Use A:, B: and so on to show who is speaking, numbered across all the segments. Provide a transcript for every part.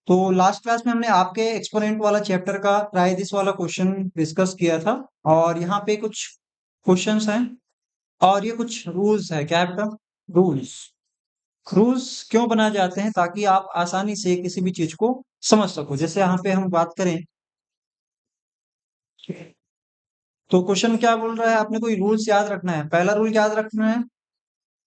A: तो last class में हमने आपके एक्सपोनेंट वाला चैप्टर का ट्राई दिस वाला क्वेश्चन डिस्कस किया था और यहाँ पे कुछ क्वेश्चंस हैं और ये कुछ रूल्स है। क्या है बेटा? रूल्स। रूल्स क्यों बनाए जाते हैं? ताकि आप आसानी से किसी भी चीज को समझ सको। जैसे यहाँ पे हम बात करें तो क्वेश्चन क्या बोल रहा है, आपने कोई रूल्स याद रखना है। पहला रूल याद रखना है,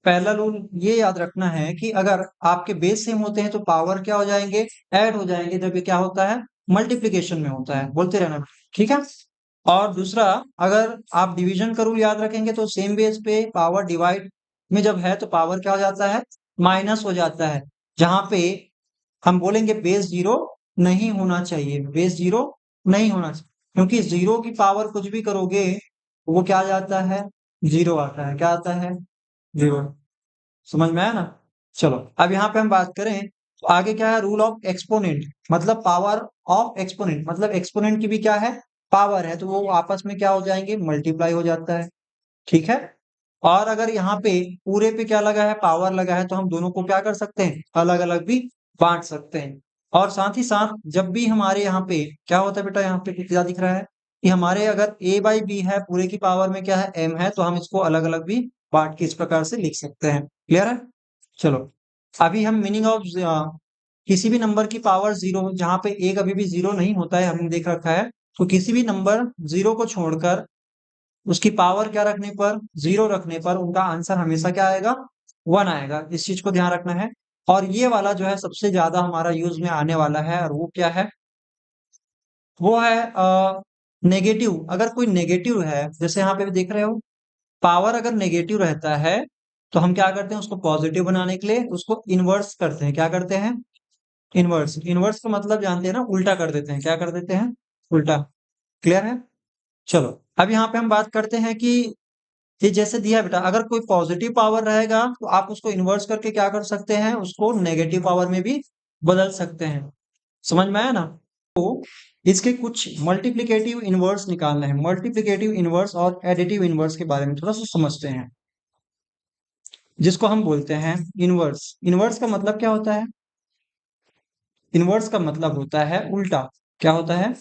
A: पहला रूल ये याद रखना है कि अगर आपके बेस सेम होते हैं तो पावर क्या हो जाएंगे, ऐड हो जाएंगे, जब ये क्या होता है, मल्टीप्लीकेशन में होता है। बोलते रहना, ठीक है। और दूसरा, अगर आप डिवीजन का रूल याद रखेंगे तो सेम बेस पे पावर डिवाइड में जब है तो पावर क्या हो जाता है, माइनस हो जाता है। जहां पे हम बोलेंगे बेस जीरो नहीं होना चाहिए, बेस जीरो नहीं होना चाहिए, क्योंकि जीरो की पावर कुछ भी करोगे वो क्या आ जाता है, जीरो आता है। क्या आता है? जीरो। समझ में आया ना? चलो अब यहाँ पे हम बात करें तो आगे क्या है, रूल ऑफ एक्सपोनेंट, मतलब पावर ऑफ एक्सपोनेंट, मतलब एक्सपोनेंट की भी क्या है, पावर है, तो वो आपस में क्या हो जाएंगे, मल्टीप्लाई हो जाता है। ठीक है। और अगर यहाँ पे पूरे पे क्या लगा है, पावर लगा है, तो हम दोनों को क्या कर सकते हैं, अलग अलग भी बांट सकते हैं। और साथ ही साथ जब भी हमारे यहाँ पे क्या होता है बेटा, यहाँ पे क्या दिख रहा है कि हमारे अगर a बाई बी है, पूरे की पावर में क्या है, m है, तो हम इसको अलग अलग भी बांट के इस प्रकार से लिख सकते हैं। क्लियर है? चलो अभी हम मीनिंग ऑफ किसी भी नंबर की पावर जीरो, जहां पे एक अभी भी जीरो नहीं होता है, हमने देख रखा है, तो किसी भी नंबर जीरो को छोड़कर उसकी पावर क्या रखने पर, जीरो रखने पर उनका आंसर हमेशा क्या आएगा, वन आएगा। इस चीज को ध्यान रखना है। और ये वाला जो है सबसे ज्यादा हमारा यूज में आने वाला है, और वो क्या है, वो है नेगेटिव। अगर कोई नेगेटिव है, जैसे यहाँ पे भी देख रहे हो, पावर अगर नेगेटिव रहता है तो हम क्या करते हैं, उसको पॉजिटिव बनाने के लिए उसको इनवर्स करते हैं। क्या करते हैं? इनवर्स। इनवर्स का मतलब जानते हैं ना, उल्टा कर देते हैं। क्या कर देते हैं? उल्टा। क्लियर है? चलो अब यहाँ पे हम बात करते हैं कि ये जैसे दिया है बेटा, अगर कोई पॉजिटिव पावर रहेगा तो आप उसको इन्वर्स करके क्या कर सकते हैं, उसको नेगेटिव पावर में भी बदल सकते हैं। समझ में आया ना? तो इसके कुछ मल्टीप्लिकेटिव इनवर्स निकालना है। मल्टीप्लिकेटिव इनवर्स और एडिटिव इनवर्स के बारे में थोड़ा सा समझते हैं, जिसको हम बोलते हैं इनवर्स। इनवर्स का मतलब क्या होता है? इनवर्स का मतलब होता है उल्टा। क्या होता है?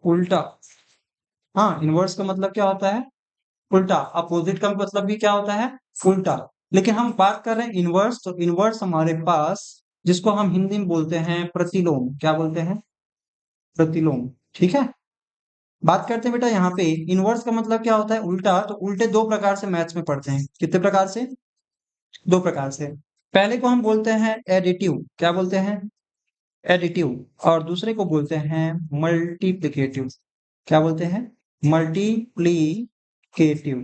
A: उल्टा। हाँ, इनवर्स का मतलब क्या होता है, उल्टा। अपोजिट का मतलब भी क्या होता है, उल्टा। लेकिन हम बात कर रहे हैं इनवर्स, तो इनवर्स हमारे पास, जिसको हम हिंदी में बोलते हैं प्रतिलोम। क्या बोलते हैं? प्रतिलोम। ठीक है। बात करते हैं बेटा यहाँ पे इनवर्स का मतलब क्या होता है, उल्टा। तो उल्टे दो प्रकार से मैथ्स में पढ़ते हैं। कितने प्रकार से? दो प्रकार से। पहले को हम बोलते हैं एडिटिव। क्या बोलते हैं? एडिटिव। और दूसरे को बोलते हैं मल्टीप्लिकेटिव। क्या बोलते हैं? मल्टीप्लीकेटिव।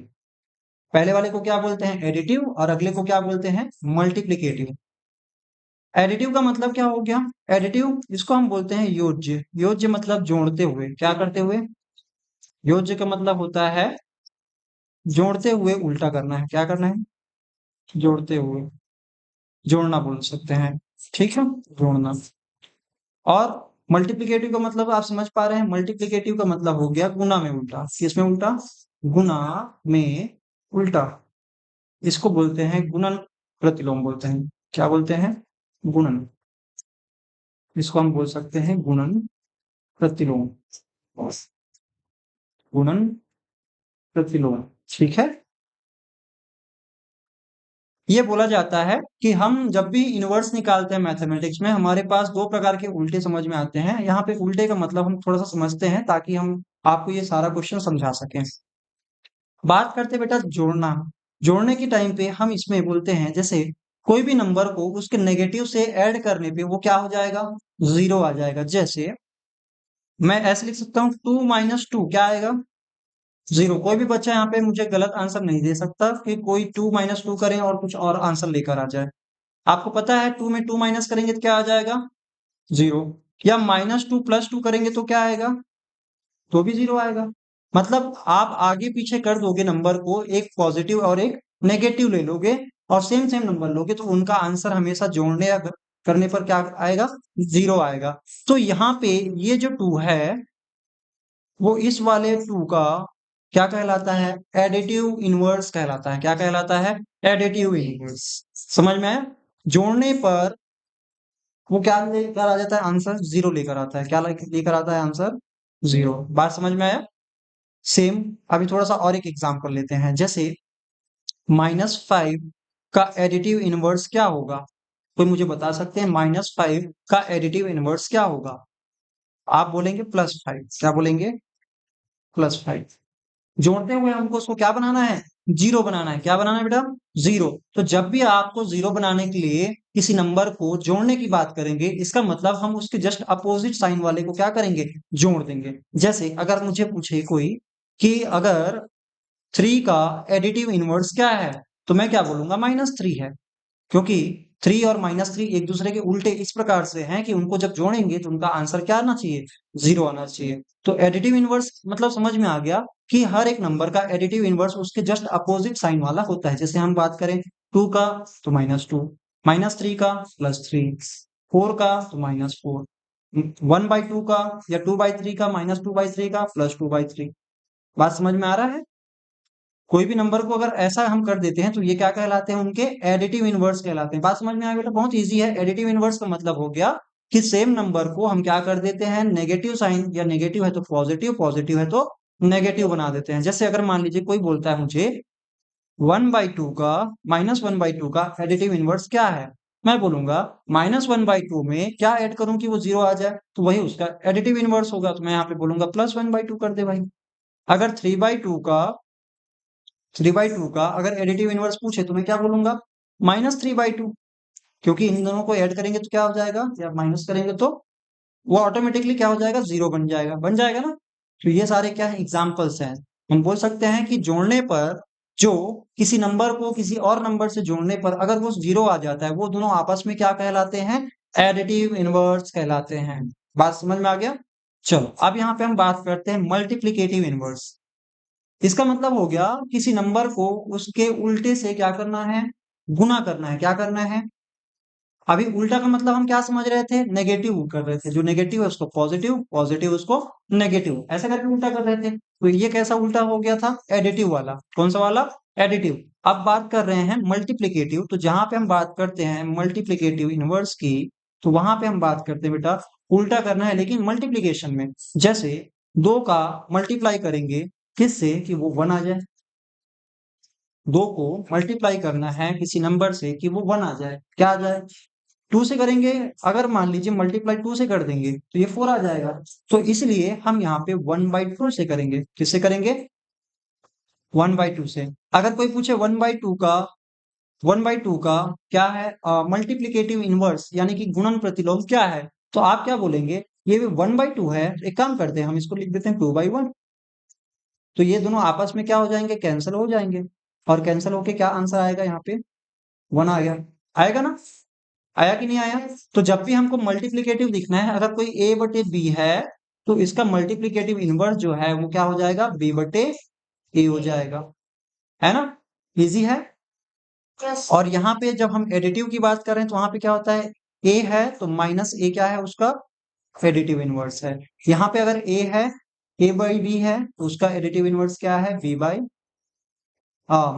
A: पहले वाले को क्या बोलते हैं, एडिटिव, और अगले को क्या बोलते हैं, मल्टीप्लिकेटिव। एडिटिव का मतलब क्या हो गया, एडिटिव इसको हम बोलते हैं योज्य। योज्य मतलब जोड़ते हुए। क्या करते हुए? योज्य का मतलब होता है जोड़ते हुए उल्टा करना है। क्या करना है? जोड़ते हुए, जोड़ना बोल सकते हैं। ठीक है, जोड़ना। और मल्टीप्लिकेटिव का मतलब आप समझ पा रहे हैं, मल्टीप्लिकेटिव का मतलब हो गया गुना में उल्टा। किसमें उल्टा? गुना में उल्टा। इसको बोलते हैं गुणन प्रतिलोम बोलते हैं। क्या बोलते हैं? गुणन। इसको हम बोल सकते हैं गुणन प्रतिलोम। गुणन प्रतिलोम। ठीक है। ये बोला जाता है कि हम जब भी इनवर्स निकालते हैं मैथमेटिक्स में, हमारे पास दो प्रकार के उल्टे समझ में आते हैं। यहाँ पे उल्टे का मतलब हम थोड़ा सा समझते हैं ताकि हम आपको ये सारा क्वेश्चन समझा सकें। बात करते बेटा जोड़ना। जोड़ने के टाइम पे हम इसमें बोलते हैं, जैसे कोई भी नंबर को उसके नेगेटिव से ऐड करने पे वो क्या हो जाएगा, जीरो आ जाएगा। जैसे मैं ऐसे लिख सकता हूँ, 2 - 2 क्या आएगा, जीरो। कोई भी बच्चा यहाँ पे मुझे गलत आंसर नहीं दे सकता कि कोई 2 - 2 करें और कुछ और आंसर लेकर आ जाए। आपको पता है 2 में 2 माइनस करेंगे तो क्या आ जाएगा, जीरो। या -2 + 2 करेंगे तो क्या आएगा, तो भी जीरो आएगा। मतलब आप आगे पीछे कर दोगे नंबर को, एक पॉजिटिव और एक नेगेटिव ले लोगे और सेम सेम नंबर लोगे, तो उनका आंसर हमेशा जोड़ने या करने पर क्या आएगा, जीरो आएगा। तो यहाँ पे ये जो 2 है वो इस वाले 2 का क्या कहलाता है, एडिटिव इनवर्स कहलाता है। क्या कहलाता है? Additive inverse. समझ में आया? जोड़ने पर वो क्या लेकर आ जाता है आंसर? जीरो लेकर आता है। क्या लेकर आता है आंसर? जीरो। बात समझ में आया? सेम अभी थोड़ा सा और एक एग्जांपल लेते हैं, जैसे -5 का एडिटिव इनवर्स क्या होगा? कोई मुझे बता सकते हैं -5 का एडिटिव इनवर्स क्या होगा? आप बोलेंगे +5। क्या बोलेंगे? +5। जोड़ते हुए हमको उसको क्या बनाना है? जीरो बनाना है। क्या बनाना है बेटा? जीरो। तो जब भी आपको जीरो बनाने के लिए किसी नंबर को जोड़ने की बात करेंगे, इसका मतलब हम उसके जस्ट अपोजिट साइन वाले को क्या करेंगे? जोड़ देंगे। जैसे अगर मुझे पूछे कोई कि अगर 3 का एडिटिव इनवर्स क्या है, तो मैं क्या बोलूंगा? -3 है। क्योंकि 3 और -3 एक दूसरे के उल्टे इस प्रकार से हैं कि उनको जब जोड़ेंगे तो उनका आंसर क्या आना चाहिए? जीरो आना चाहिए। तो एडिटिव इनवर्स मतलब समझ में आ गया कि हर एक नंबर का एडिटिव इनवर्स उसके जस्ट अपोजिट साइन वाला होता है। जैसे हम बात करें 2 का तो -2, -3 का +3, 4 का तो -4, 1/2 का या 2/3 का -2/3 का +2/3। बात समझ में आ रहा है? कोई भी नंबर को अगर ऐसा हम कर देते हैं तो ये क्या कहलाते हैं? उनके एडिटिव इनवर्स कहलाते हैं। बात समझ में आया बेटा? बहुत इजी है। एडिटिव इनवर्स का मतलब हो गया कि सेम नंबर को हम क्या कर देते हैं? नेगेटिव साइन, या नेगेटिव है तो पॉजिटिव, पॉजिटिव है तो नेगेटिव बना देते हैं। जैसे अगर मान लीजिए कोई बोलता है मुझे 1/2 का -1/2 का एडिटिव इनवर्स क्या है, मैं बोलूंगा -1/2 में क्या ऐड करूं कि वो जीरो आ जाए, तो वही उसका एडिटिव इनवर्स होगा। तो मैं यहाँ पे बोलूंगा +1/2 कर दे भाई। अगर 3/2 का अगर एडिटिव इनवर्स पूछे तो मैं क्या बोलूंगा? -3/2। क्योंकि इन दोनों को ऐड करेंगे तो क्या हो जाएगा, या माइनस करेंगे तो वो ऑटोमेटिकली क्या हो जाएगा? जीरो बन जाएगा ना। तो ये सारे क्या है? एग्जाम्पल्स हैं। हम बोल सकते हैं कि जोड़ने पर, जो किसी नंबर को किसी और नंबर से जोड़ने पर अगर वो जीरो आ जाता है, वो दोनों आपस में क्या कहलाते हैं? एडिटिव इनवर्स कहलाते हैं। बात समझ में आ गया? चलो अब यहाँ पे हम बात करते हैं मल्टीप्लीकेटिव इनवर्स। इसका मतलब हो गया किसी नंबर को उसके उल्टे से क्या करना है? गुना करना है। क्या करना है? अभी उल्टा का मतलब हम क्या समझ रहे थे? नेगेटिव कर रहे थे। जो नेगेटिव है उसको पॉजिटिव, पॉजिटिव उसको नेगेटिव, ऐसा करके उल्टा कर रहे थे। तो ये कैसा उल्टा हो गया था? एडिटिव वाला। कौन सा वाला? एडिटिव। अब बात कर रहे हैं मल्टीप्लीकेटिव। तो जहां पे हम बात करते हैं मल्टीप्लीकेटिव इनवर्स की, तो वहां पे हम बात करते हैं बेटा उल्टा करना है, लेकिन मल्टीप्लीकेशन में। जैसे 2 का मल्टीप्लाई करेंगे किससे? कि वो 1 आ जाए। 2 को मल्टीप्लाई करना है किसी नंबर से कि वो 1 आ जाए। क्या आ जाए? 2 से करेंगे, अगर मान लीजिए मल्टीप्लाई 2 से कर देंगे तो ये 4 आ जाएगा। तो इसलिए हम यहाँ पे 1/2 से करेंगे। किससे करेंगे? 1/2 से। अगर कोई पूछे 1/2 का क्या है मल्टीप्लीकेटिव इनवर्स, यानी कि गुणन प्रतिलोम क्या है, तो आप क्या बोलेंगे? ये भी 1/2 है। एक काम करते हैं, हम इसको लिख देते हैं 2/1। तो ये दोनों आपस में क्या हो जाएंगे? कैंसिल हो जाएंगे। और कैंसिल होके क्या आंसर आएगा? यहाँ पे 1 आ गया। आएगा ना? आया कि नहीं आया? तो जब भी हमको मल्टीप्लीकेटिव दिखना है, अगर कोई a बटे b है, तो इसका मल्टीप्लीकेटिव इनवर्स जो है वो क्या हो जाएगा? b बटे a हो जाएगा। है ना? इजी है। और यहाँ पे जब हम एडिटिव की बात कर रहे हैं तो वहां पे क्या होता है? a है तो -a क्या है? उसका एडिटिव इनवर्स है। यहाँ पे अगर a है, a बाई b है, तो उसका एडिटिव इनवर्स क्या है? b बाई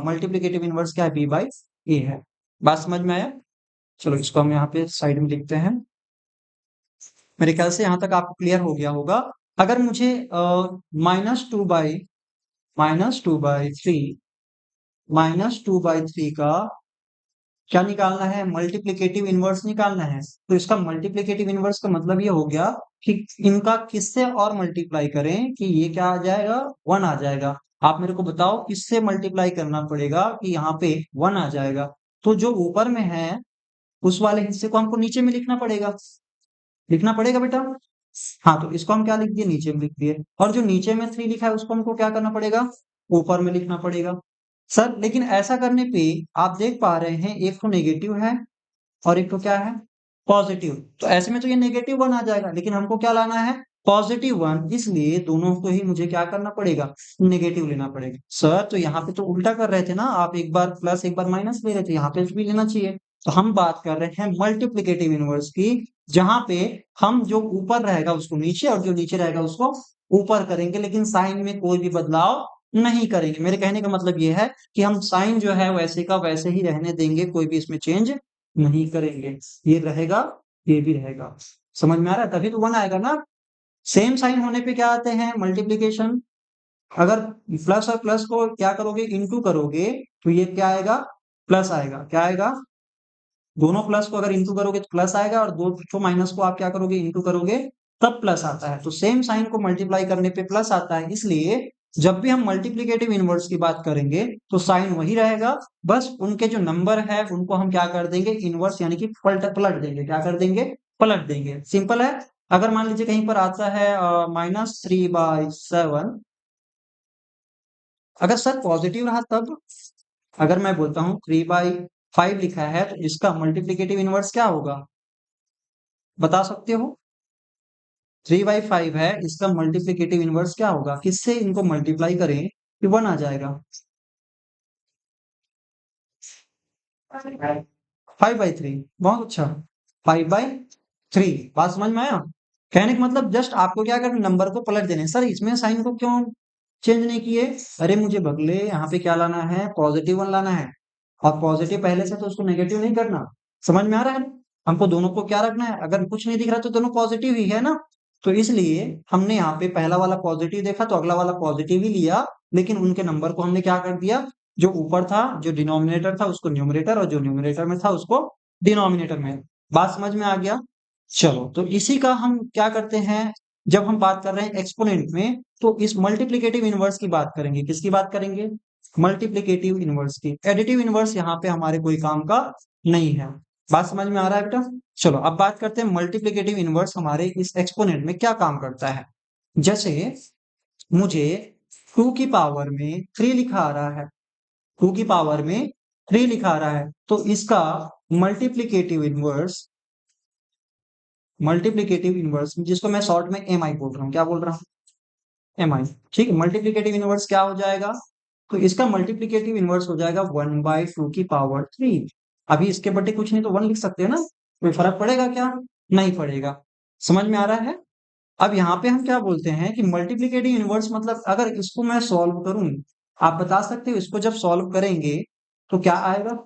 A: मल्टीप्लीकेटिव इनवर्स क्या है? b बाई a है। बात समझ में आया? चलो इसको हम यहाँ पे साइड में लिखते हैं। मेरे ख्याल से यहाँ तक आपको क्लियर हो गया होगा। अगर मुझे -2/3 का क्या निकालना है? मल्टीप्लीकेटिव इनवर्स निकालना है। तो इसका मल्टीप्लीकेटिव इनवर्स का मतलब ये हो गया कि इनका किससे और मल्टीप्लाई करें कि ये क्या आ जाएगा? 1 आ जाएगा। आप मेरे को बताओ किससे मल्टीप्लाई करना पड़ेगा कि यहाँ पे 1 आ जाएगा? तो जो ऊपर में है उस वाले हिस्से को हमको नीचे में लिखना पड़ेगा। लिखना पड़ेगा बेटा। हाँ, तो इसको हम क्या लिख दिए? नीचे में लिख दिए। और जो नीचे में 3 लिखा है उसको हमको क्या करना पड़ेगा? ऊपर में लिखना पड़ेगा। सर लेकिन ऐसा करने पे आप देख पा रहे हैं एक तो नेगेटिव है और एक तो क्या है? पॉजिटिव। तो ऐसे में तो ये -1 आ जाएगा, लेकिन हमको क्या लाना है? +1। इसलिए दोनों को ही मुझे क्या करना पड़ेगा? नेगेटिव लेना पड़ेगा। सर तो यहाँ पे तो उल्टा कर रहे थे ना, आप एक बार प्लस एक बार माइनस ले रहे थे, यहाँ पे भी लेना चाहिए। तो हम बात कर रहे हैं मल्टीप्लीकेटिव इनवर्स की, जहां पे हम जो ऊपर रहेगा उसको नीचे और जो नीचे रहेगा उसको ऊपर करेंगे, लेकिन साइन में कोई भी बदलाव नहीं करेंगे। मेरे कहने का मतलब ये है कि हम साइन जो है वैसे का वैसे ही रहने देंगे, कोई भी इसमें चेंज नहीं करेंगे। ये रहेगा ये भी रहेगा। समझ में आ रहा है? तभी तो 1 आएगा ना। सेम साइन होने पे क्या आते हैं? मल्टीप्लीकेशन। अगर प्लस और प्लस को क्या करोगे? इनटू करोगे तो ये क्या आएगा? प्लस आएगा। क्या आएगा? दोनों प्लस को अगर इंटू करोगे तो प्लस आएगा, और दो माइनस को आप क्या करोगे? इंटू करोगे तब प्लस आता है। तो सेम साइन को मल्टीप्लाई करने पे प्लस आता है। इसलिए जब भी हम मल्टीप्लीकेटिव इनवर्स की बात करेंगे तो साइन वही रहेगा, बस उनके जो नंबर है उनको हम क्या कर देंगे? इनवर्स यानी कि पलट देंगे। क्या कर देंगे? पलट देंगे। सिंपल है। अगर मान लीजिए कहीं पर आता है -3/7, अगर सर पॉजिटिव रहा तब, अगर मैं बोलता हूँ 3/5 लिखा है तो इसका मल्टीप्लीकेटिव इनवर्स क्या होगा? बता सकते हो? 3/5 है, इसका मल्टीप्लीकेटिव इनवर्स क्या होगा? किससे इनको मल्टीप्लाई करें कि 1 आ जाएगा? 5/3। बहुत अच्छा। 5/3। बात समझ में आया? कहने का मतलब जस्ट आपको क्या करना? नंबर को पलट देने। सर इसमें साइन को क्यों चेंज नहीं किए? अरे मुझे बगले यहाँ पे क्या लाना है? +1 लाना है, और पॉजिटिव पहले से तो उसको नेगेटिव नहीं करना। समझ में आ रहा है? हमको दोनों को क्या रखना है? अगर कुछ नहीं दिख रहा तो दोनों पॉजिटिव ही है ना। तो इसलिए हमने यहाँ पे पहला वाला पॉजिटिव देखा तो अगला वाला पॉजिटिव ही लिया, लेकिन उनके नंबर को हमने क्या कर दिया? जो ऊपर था, जो डिनोमिनेटर था उसको न्यूमरेटर, और जो न्यूमरेटर में था उसको डिनोमिनेटर में। बात समझ में आ गया? चलो, तो इसी का हम क्या करते हैं? जब हम बात कर रहे हैं एक्सपोनेंट में, तो इस मल्टीप्लीकेटिव इनवर्स की बात करेंगे। किसकी बात करेंगे? मल्टीप्लीकेटिव इनवर्स की। एडिटिव इनवर्स यहाँ पे हमारे कोई काम का नहीं है। बात समझ में आ रहा है बेटा? चलो अब बात करते हैं मल्टीप्लीकेटिव इनवर्स हमारे इस एक्सपोनेंट में क्या काम करता है। जैसे मुझे 2 की पावर में 3 लिखा आ रहा है, 2 की पावर में 3 लिखा आ रहा है, तो इसका मल्टीप्लीकेटिव इनवर्स जिसको मैं शॉर्ट में एम आई बोल रहा हूँ। क्या बोल रहा हूँ? एम आई। ठीक है। मल्टीप्लीकेटिव इनवर्स क्या हो जाएगा? तो इसका मल्टीप्लीकेटिव इनवर्स हो जाएगा 1/2 की पावर 3। अभी इसके बटे कुछ नहीं तो 1 लिख सकते हैं ना। कोई फर्क पड़ेगा क्या? नहीं पड़ेगा। समझ में आ रहा है? अब यहाँ पे हम क्या बोलते हैं कि मल्टीप्लीकेटिव इनवर्स मतलब अगर इसको मैं सॉल्व करूं, आप बता सकते हो इसको जब सॉल्व करेंगे तो क्या आएगा?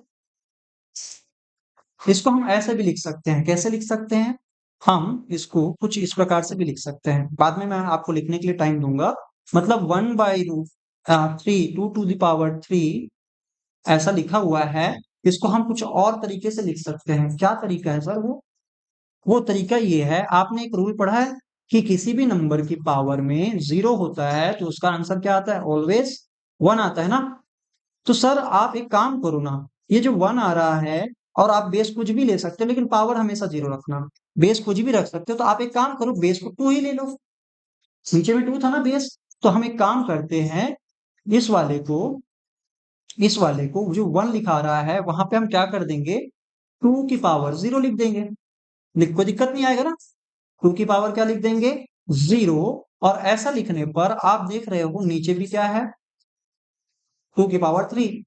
A: इसको हम ऐसे भी लिख सकते हैं। कैसे लिख सकते हैं? हम इसको कुछ इस प्रकार से भी लिख सकते हैं, बाद में मैं आपको लिखने के लिए टाइम दूंगा। मतलब 1/3, 2 to the power 3 ऐसा लिखा हुआ है। इसको हम कुछ और तरीके से लिख सकते हैं। क्या तरीका है सर? वो तरीका ये है, आपने एक रूल पढ़ा है कि किसी भी नंबर की पावर में 0 होता है तो उसका आंसर क्या आता है? ऑलवेज 1 आता है ना। तो सर आप एक काम करो ना, ये जो 1 आ रहा है, और आप बेस कुछ भी ले सकते हो लेकिन पावर हमेशा 0 रखना। बेस कुछ भी रख सकते हो, तो आप एक काम करो, बेस को 2 ही ले लो। नीचे में 2 था ना बेस। तो हम एक काम करते हैं, इस वाले को इस वाले को जो 1 लिखा रहा है वहां पे हम क्या कर देंगे? 2 की पावर 0 लिख देंगे। कोई दिक्कत नहीं आएगा ना। 2 की पावर क्या लिख देंगे? 0। और ऐसा लिखने पर आप देख रहे हो नीचे भी क्या है? 2 की पावर 3।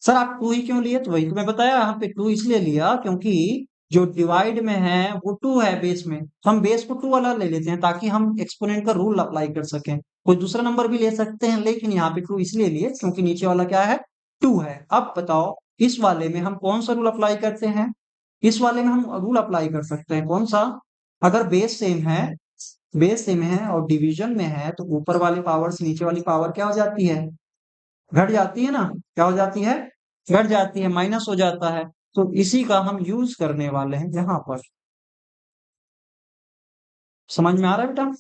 A: सर आप 2 ही क्यों लिए? तो वही तो मैं बताया, यहाँ पे 2 इसलिए लिया क्योंकि जो डिवाइड में है वो 2 है बेस में, तो हम बेस को 2 वाला ले लेते हैं ताकि हम एक्सपोनेंट का रूल अप्लाई कर सकें। कोई दूसरा नंबर भी ले सकते हैं लेकिन यहाँ पे 2 इसलिए लिए क्योंकि नीचे वाला क्या है? 2 है। अब बताओ, इस वाले में हम कौन सा रूल अप्लाई करते हैं? इस वाले में हम रूल अप्लाई कर सकते हैं कौन सा? अगर बेस सेम है और डिवीजन में है तो ऊपर वाली पावर से नीचे वाली पावर क्या हो जाती है? घट जाती है ना। क्या हो जाती है? घट जाती है, माइनस हो जाता है। तो इसी का हम यूज करने वाले हैं यहाँ पर। समझ में आ रहा है बेटा?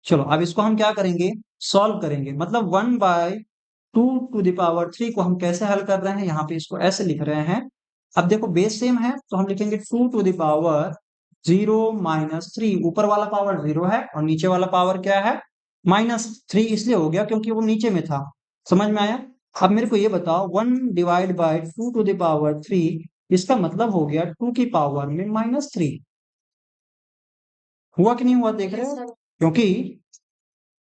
A: चलो अब इसको हम क्या करेंगे? सॉल्व करेंगे। मतलब 1/2 to the power 3 को हम कैसे हल कर रहे हैं? यहाँ पे इसको ऐसे लिख रहे हैं। अब देखो बेस सेम है तो हम लिखेंगे 2 to the power 0 - 3। ऊपर वाला पावर 0 है और नीचे वाला पावर क्या है? -3। इसलिए हो गया क्योंकि वो नीचे में था। समझ में आया? अब मेरे को ये बताओ, 1/2 to the power 3 इसका मतलब हो गया 2 की पावर में -3। हुआ कि नहीं हुआ? देख रहे हो? क्योंकि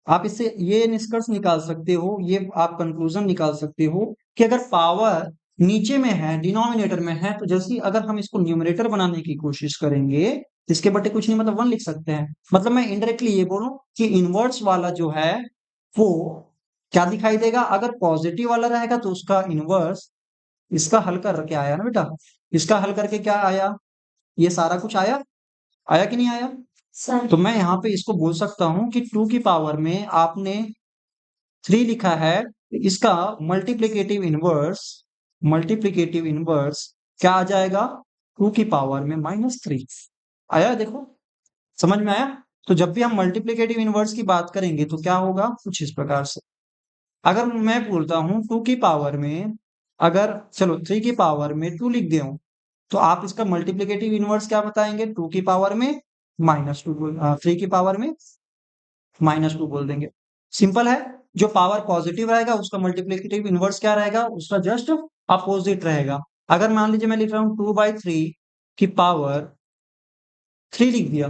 A: आप इससे ये निष्कर्ष निकाल सकते हो, ये आप कंक्लूजन निकाल सकते हो कि अगर पावर नीचे में है, डिनोमिनेटर में है, तो जैसे ही अगर हम इसको न्यूमरेटर बनाने की कोशिश करेंगे, इसके बटे कुछ नहीं, मतलब 1 लिख सकते हैं। मतलब मैं इनडायरेक्टली ये बोलूं कि इनवर्स वाला जो है वो क्या दिखाई देगा? अगर पॉजिटिव वाला रहेगा तो उसका इनवर्स इसका हल करके आया ना बेटा। इसका हल करके क्या आया? ये सारा कुछ आया। आया कि नहीं आया?
B: सर
A: तो मैं यहाँ पे इसको बोल सकता हूँ कि 2 की पावर में आपने 3 लिखा है, इसका मल्टीप्लिकेटिव इनवर्स क्या आ जाएगा? 2 की पावर में -3। आया देखो, समझ में आया? तो जब भी हम मल्टीप्लिकेटिव इनवर्स की बात करेंगे तो क्या होगा? कुछ इस प्रकार से। अगर मैं बोलता हूँ 2 की पावर में, अगर चलो 3 की पावर में 2 लिख दिया हूं, तो आप इसका मल्टीप्लिकेटिव इनवर्स क्या बताएंगे? 2 की पावर में -2, 3 की पावर में -2 बोल देंगे। सिंपल है। जो पावर पॉजिटिव रहेगा उसका मल्टीप्लिकेटिव इनवर्स क्या रहेगा? उसका जस्ट अपोजिट रहेगा। अगर मान लीजिए मैं लिख रहा हूँ 2/3 की पावर 3 लिख दिया,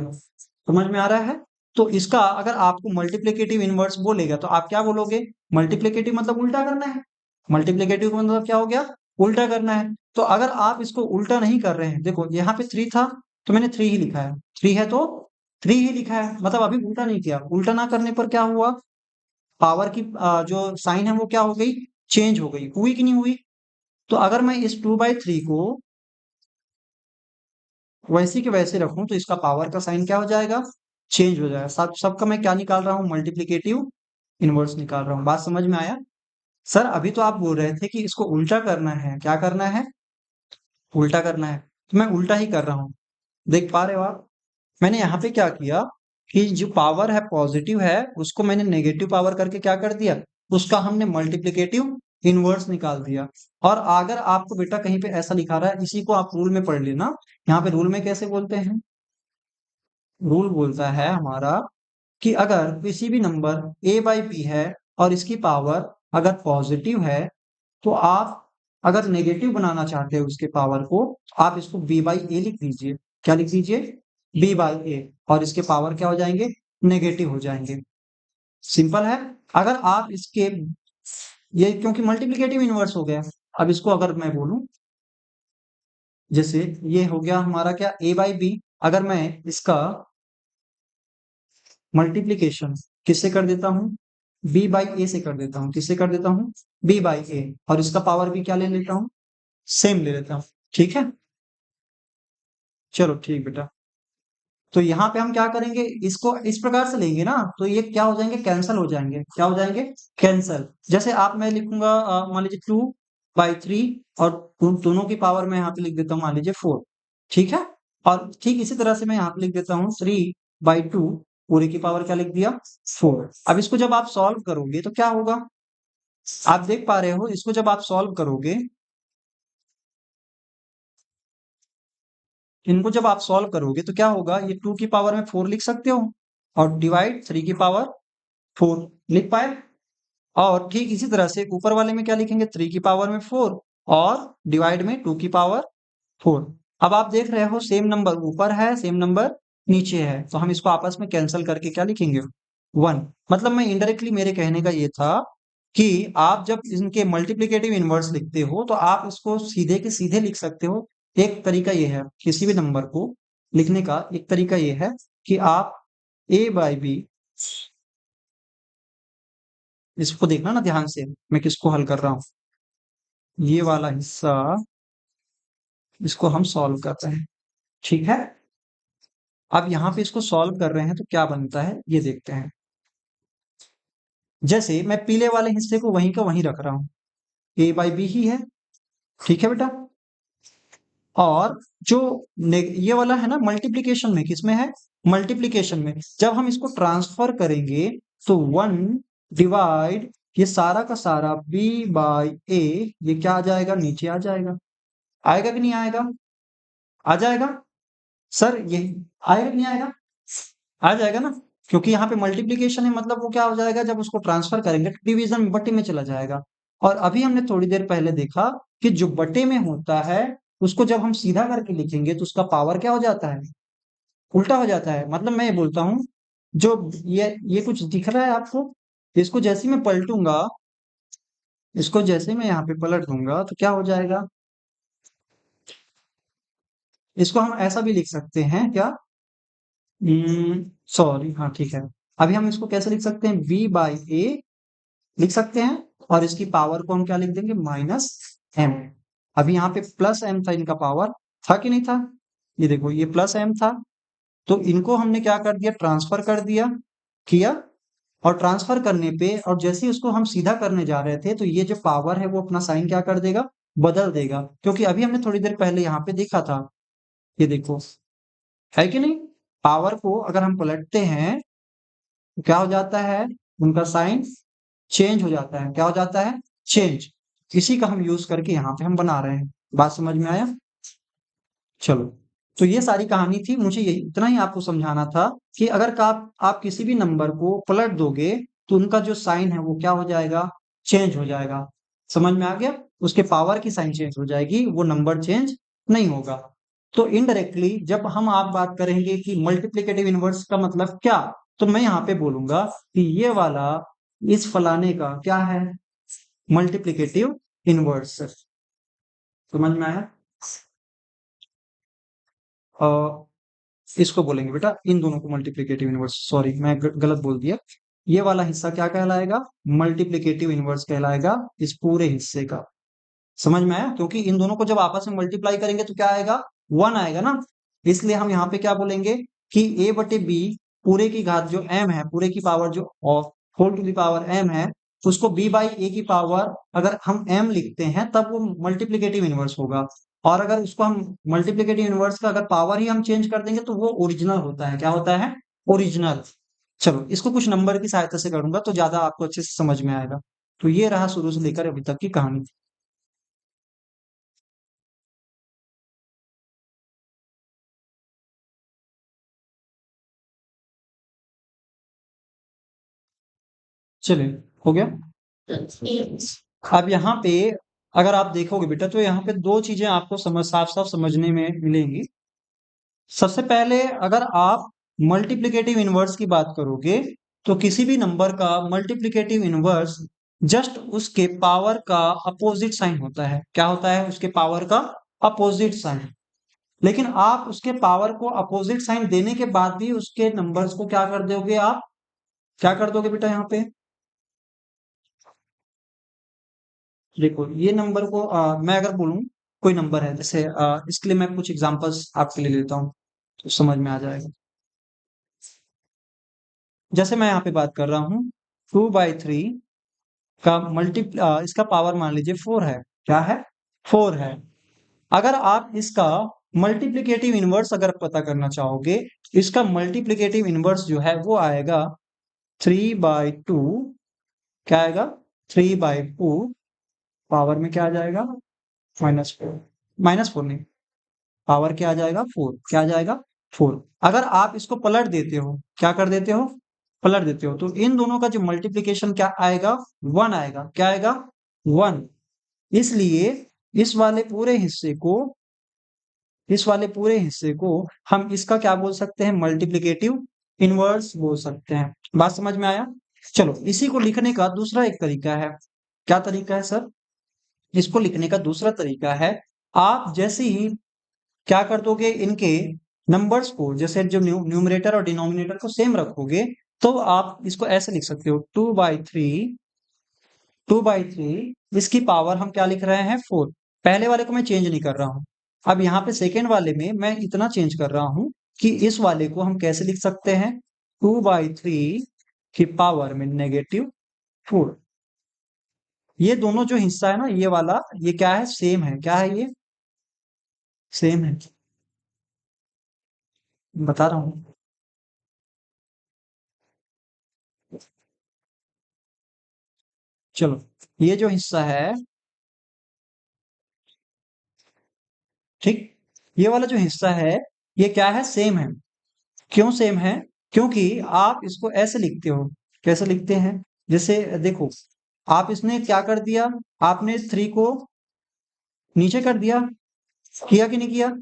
A: समझ में आ रहा है? तो इसका अगर आपको मल्टीप्लिकेटिव इनवर्स बोलेगा तो आप क्या बोलोगे? मल्टीप्लिकेटिव मतलब उल्टा करना है। मल्टीप्लिकेटिव का मतलब क्या हो गया? उल्टा करना है। तो अगर आप इसको उल्टा नहीं कर रहे हैं, देखो यहाँ पे 3 था तो मैंने 3 ही लिखा है, 3 है तो 3 ही लिखा है, मतलब अभी उल्टा नहीं किया। उल्टा ना करने पर क्या हुआ? पावर की जो साइन है वो क्या हो गई? चेंज हो गई। हुई कि नहीं हुई? तो अगर मैं इस 2/3 को वैसे के वैसे रखूं तो इसका पावर का साइन क्या हो जाएगा? चेंज हो जाएगा। सबका मैं क्या निकाल रहा हूँ? मल्टीप्लिकेटिव इनवर्स निकाल रहा हूँ। बात समझ में आया? सर अभी तो आप बोल रहे थे कि इसको उल्टा करना है। क्या करना है? उल्टा करना है। तो मैं उल्टा ही कर रहा हूँ। देख पा रहे हो आप? मैंने यहाँ पे क्या किया कि जो पावर है पॉजिटिव है उसको मैंने नेगेटिव पावर करके क्या कर दिया? उसका हमने मल्टीप्लिकेटिव इनवर्स निकाल दिया। और अगर आपको बेटा कहीं पे ऐसा लिखा रहा है, इसी को आप रूल में पढ़ लेना। यहाँ पे रूल में कैसे बोलते हैं? रूल बोलता है हमारा कि अगर किसी भी नंबर a/b है और इसकी पावर अगर पॉजिटिव है, तो आप अगर नेगेटिव बनाना चाहते हो उसके पावर को, आप इसको b/a लिख दीजिए। क्या लिख दीजिए? b/a। और इसके पावर क्या हो जाएंगे? नेगेटिव हो जाएंगे। सिंपल है। अगर आप इसके, ये क्योंकि मल्टीप्लिकेटिव इनवर्स हो गया। अब इसको अगर मैं बोलूं, जैसे ये हो गया हमारा क्या? a/b। अगर मैं इसका मल्टीप्लीकेशन किससे कर देता हूँ? b/a से कर देता हूँ। किससे कर देता हूँ? b/a। और इसका पावर भी क्या ले लेता हूँ? सेम ले लेता हूँ। ठीक है, चलो ठीक बेटा। तो यहाँ पे हम क्या करेंगे? इसको इस प्रकार से लेंगे ना तो ये क्या हो जाएंगे? कैंसल हो जाएंगे। क्या हो जाएंगे? कैंसल। जैसे आप, मैं लिखूंगा मान लीजिए 2/3 और दोनों की पावर में यहाँ पे लिख देता हूँ मान लीजिए 4। ठीक है। और ठीक इसी तरह से मैं यहाँ पे लिख देता हूँ 3/2 पूरे की पावर क्या लिख दिया? 4। अब इसको जब आप सॉल्व करोगे तो क्या होगा? आप देख पा रहे हो, इसको जब आप सॉल्व करोगे, इनको जब आप सॉल्व करोगे तो क्या होगा? ये 2 की पावर में 4 लिख सकते हो और डिवाइड 3 की पावर 4 लिख पाए। और ठीक इसी तरह से ऊपर वाले में क्या लिखेंगे? 3 की पावर में 4 और डिवाइड में 2 की पावर 4। अब आप देख रहे हो सेम नंबर ऊपर है, सेम नंबर नीचे है, तो हम इसको आपस में कैंसिल करके क्या लिखेंगे? 1। मतलब मैं इनडायरेक्टली, मेरे कहने का ये था कि आप जब इनके मल्टीप्लिकेटिव इनवर्स लिखते हो तो आप इसको सीधे के सीधे लिख सकते हो। एक तरीका ये है किसी भी नंबर को लिखने का, एक तरीका ये है कि आप a/b, इसको देखना ना ध्यान से मैं किसको हल कर रहा हूँ। ये वाला हिस्सा, इसको हम सॉल्व कर रहे हैं। ठीक है। अब यहाँ पे इसको सॉल्व कर रहे हैं तो क्या बनता है ये देखते हैं। जैसे मैं पीले वाले हिस्से को वहीं का वहीं रख रहा हूँ, a/b ही है। ठीक है बेटा। और जो ये वाला है ना मल्टीप्लिकेशन में, किसमें है? मल्टीप्लिकेशन में। जब हम इसको ट्रांसफर करेंगे तो 1 डिवाइड ये सारा का सारा b/a, ये क्या आ जाएगा? नीचे आ जाएगा। आएगा कि नहीं आएगा? आ जाएगा। सर ये आएगा कि नहीं आएगा? आ जाएगा ना, क्योंकि यहाँ पे मल्टीप्लिकेशन है, मतलब वो क्या हो जाएगा? जब उसको ट्रांसफर करेंगे तो डिवीजन में, बटे में चला जाएगा। और अभी हमने थोड़ी देर पहले देखा कि जो बटे में होता है उसको जब हम सीधा करके लिखेंगे तो उसका पावर क्या हो जाता है? उल्टा हो जाता है। मतलब मैं ये बोलता हूँ, जो ये कुछ दिख रहा है आपको, इसको जैसे ही मैं पलटूंगा, इसको जैसे मैं यहाँ पे पलट दूंगा तो क्या हो जाएगा? इसको हम ऐसा भी लिख सकते हैं क्या? सॉरी, हाँ ठीक है। अभी हम इसको कैसे लिख सकते हैं? b/a लिख सकते हैं और इसकी पावर को हम क्या लिख देंगे? -m। अभी यहाँ पे +m था, इनका पावर था कि नहीं था? ये देखो, ये +m था तो इनको हमने क्या कर दिया, ट्रांसफर कर दिया, किया, और ट्रांसफर करने पे और जैसे ही उसको हम सीधा करने जा रहे थे तो ये जो पावर है वो अपना साइन क्या कर देगा, बदल देगा, क्योंकि अभी हमने थोड़ी देर पहले यहाँ पे देखा था, ये देखो, है कि नहीं, पावर को अगर हम पलटते हैं तो क्या हो जाता है, उनका साइन चेंज हो जाता है, क्या हो जाता है, चेंज। इसी का हम यूज करके यहाँ पे हम बना रहे हैं, बात समझ में आया। चलो, तो ये सारी कहानी थी, मुझे यही इतना ही आपको समझाना था कि अगर का आप किसी भी नंबर को पलट दोगे तो उनका जो साइन है वो क्या हो जाएगा, चेंज हो जाएगा। समझ में आ गया, उसके पावर की साइन चेंज हो जाएगी, वो नंबर चेंज नहीं होगा। तो इनडायरेक्टली जब हम आप बात करेंगे कि मल्टीप्लिकेटिव इनवर्स का मतलब क्या, तो मैं यहाँ पे बोलूंगा कि ये वाला इस फलाने का क्या है, मल्टीप्लिकेटिव इनवर्स। समझ में आया। इसको बोलेंगे बेटा, इन दोनों को मल्टीप्लिकेटिव इनवर्स, सॉरी मैं गलत बोल दिया, ये वाला हिस्सा क्या कहलाएगा, मल्टीप्लिकेटिव इनवर्स कहलाएगा इस पूरे हिस्से का। समझ में आया, क्योंकि इन दोनों को जब आपस में मल्टीप्लाई करेंगे तो क्या आएगा, 1 आएगा ना, इसलिए हम यहाँ पे क्या बोलेंगे कि a बटे बी पूरे की घात जो m है, पूरे की पावर जो whole to the power m है, उसको b बाई a की पावर अगर हम m लिखते हैं तब वो मल्टीप्लिकेटिव इनवर्स होगा। और अगर उसको हम मल्टीप्लिकेटिव इनवर्स का अगर पावर ही हम चेंज कर देंगे तो वो ओरिजिनल होता है, क्या होता है, ओरिजिनल। चलो, इसको कुछ नंबर की सहायता से करूंगा तो ज्यादा आपको अच्छे से समझ में आएगा। तो ये रहा शुरू से लेकर अभी तक की कहानी। चलिए, हो गया। अब यहाँ पे अगर आप देखोगे बेटा तो यहाँ पे दो चीजें आपको समझ साफ साफ समझने में मिलेंगी। सबसे पहले अगर आप मल्टीप्लिकेटिव इनवर्स की बात करोगे तो किसी भी नंबर का मल्टीप्लिकेटिव इनवर्स जस्ट उसके पावर का अपोजिट साइन होता है, क्या होता है, उसके पावर का अपोजिट साइन। लेकिन आप उसके पावर को अपोजिट साइन देने के बाद भी उसके नंबर्स को क्या कर दोगे, आप क्या कर दोगे बेटा, यहाँ पे देखो, ये नंबर को मैं अगर बोलूं कोई नंबर है, जैसे इसके लिए मैं कुछ एग्जांपल्स आपके लिए लेता हूँ तो समझ में आ जाएगा। जैसे मैं यहाँ पे बात कर रहा हूँ 2/3 का इसका पावर मान लीजिए 4 है, क्या है, 4 है। अगर आप इसका मल्टीप्लिकेटिव इनवर्स अगर पता करना चाहोगे, इसका मल्टीप्लिकेटिव इनवर्स जो है वो आएगा 3/2, क्या आएगा, 3/2 पावर में क्या आ जाएगा, -4, -4 नहीं, पावर क्या आ जाएगा, 4, क्या आ जाएगा, 4। अगर आप इसको पलट देते हो, क्या कर देते हो, पलट देते हो, तो इन दोनों का जो मल्टीप्लिकेशन क्या आएगा, 1 आएगा, क्या आएगा, 1। इसलिए इस वाले पूरे हिस्से को इस वाले पूरे हिस्से को हम इसका क्या बोल सकते हैं, मल्टीप्लिकेटिव इनवर्स बोल सकते हैं। बात समझ में आया। चलो, इसी को लिखने का दूसरा एक तरीका है, क्या तरीका है सर, इसको लिखने का दूसरा तरीका है, आप जैसे ही क्या कर दोगे, इनके नंबर्स को जैसे जो न्यूमरेटर और डिनोमिनेटर को सेम रखोगे तो आप इसको ऐसे लिख सकते हो, 2/3 इसकी पावर हम क्या लिख रहे हैं, 4। पहले वाले को मैं चेंज नहीं कर रहा हूं, अब यहाँ पे सेकेंड वाले में मैं इतना चेंज कर रहा हूं कि इस वाले को हम कैसे लिख सकते हैं, 2/3 की पावर में -4। ये दोनों जो हिस्सा है ना, ये वाला, ये क्या है, सेम है, क्या है, ये सेम है, बता रहा हूं। चलो, ये जो हिस्सा है, ठीक, ये वाला जो हिस्सा है ये क्या है, सेम है। क्यों सेम है, क्योंकि आप इसको ऐसे लिखते हो, कैसे लिखते हैं, जैसे देखो, आप इसने क्या कर दिया, आपने 3 को नीचे कर दिया, किया कि नहीं किया,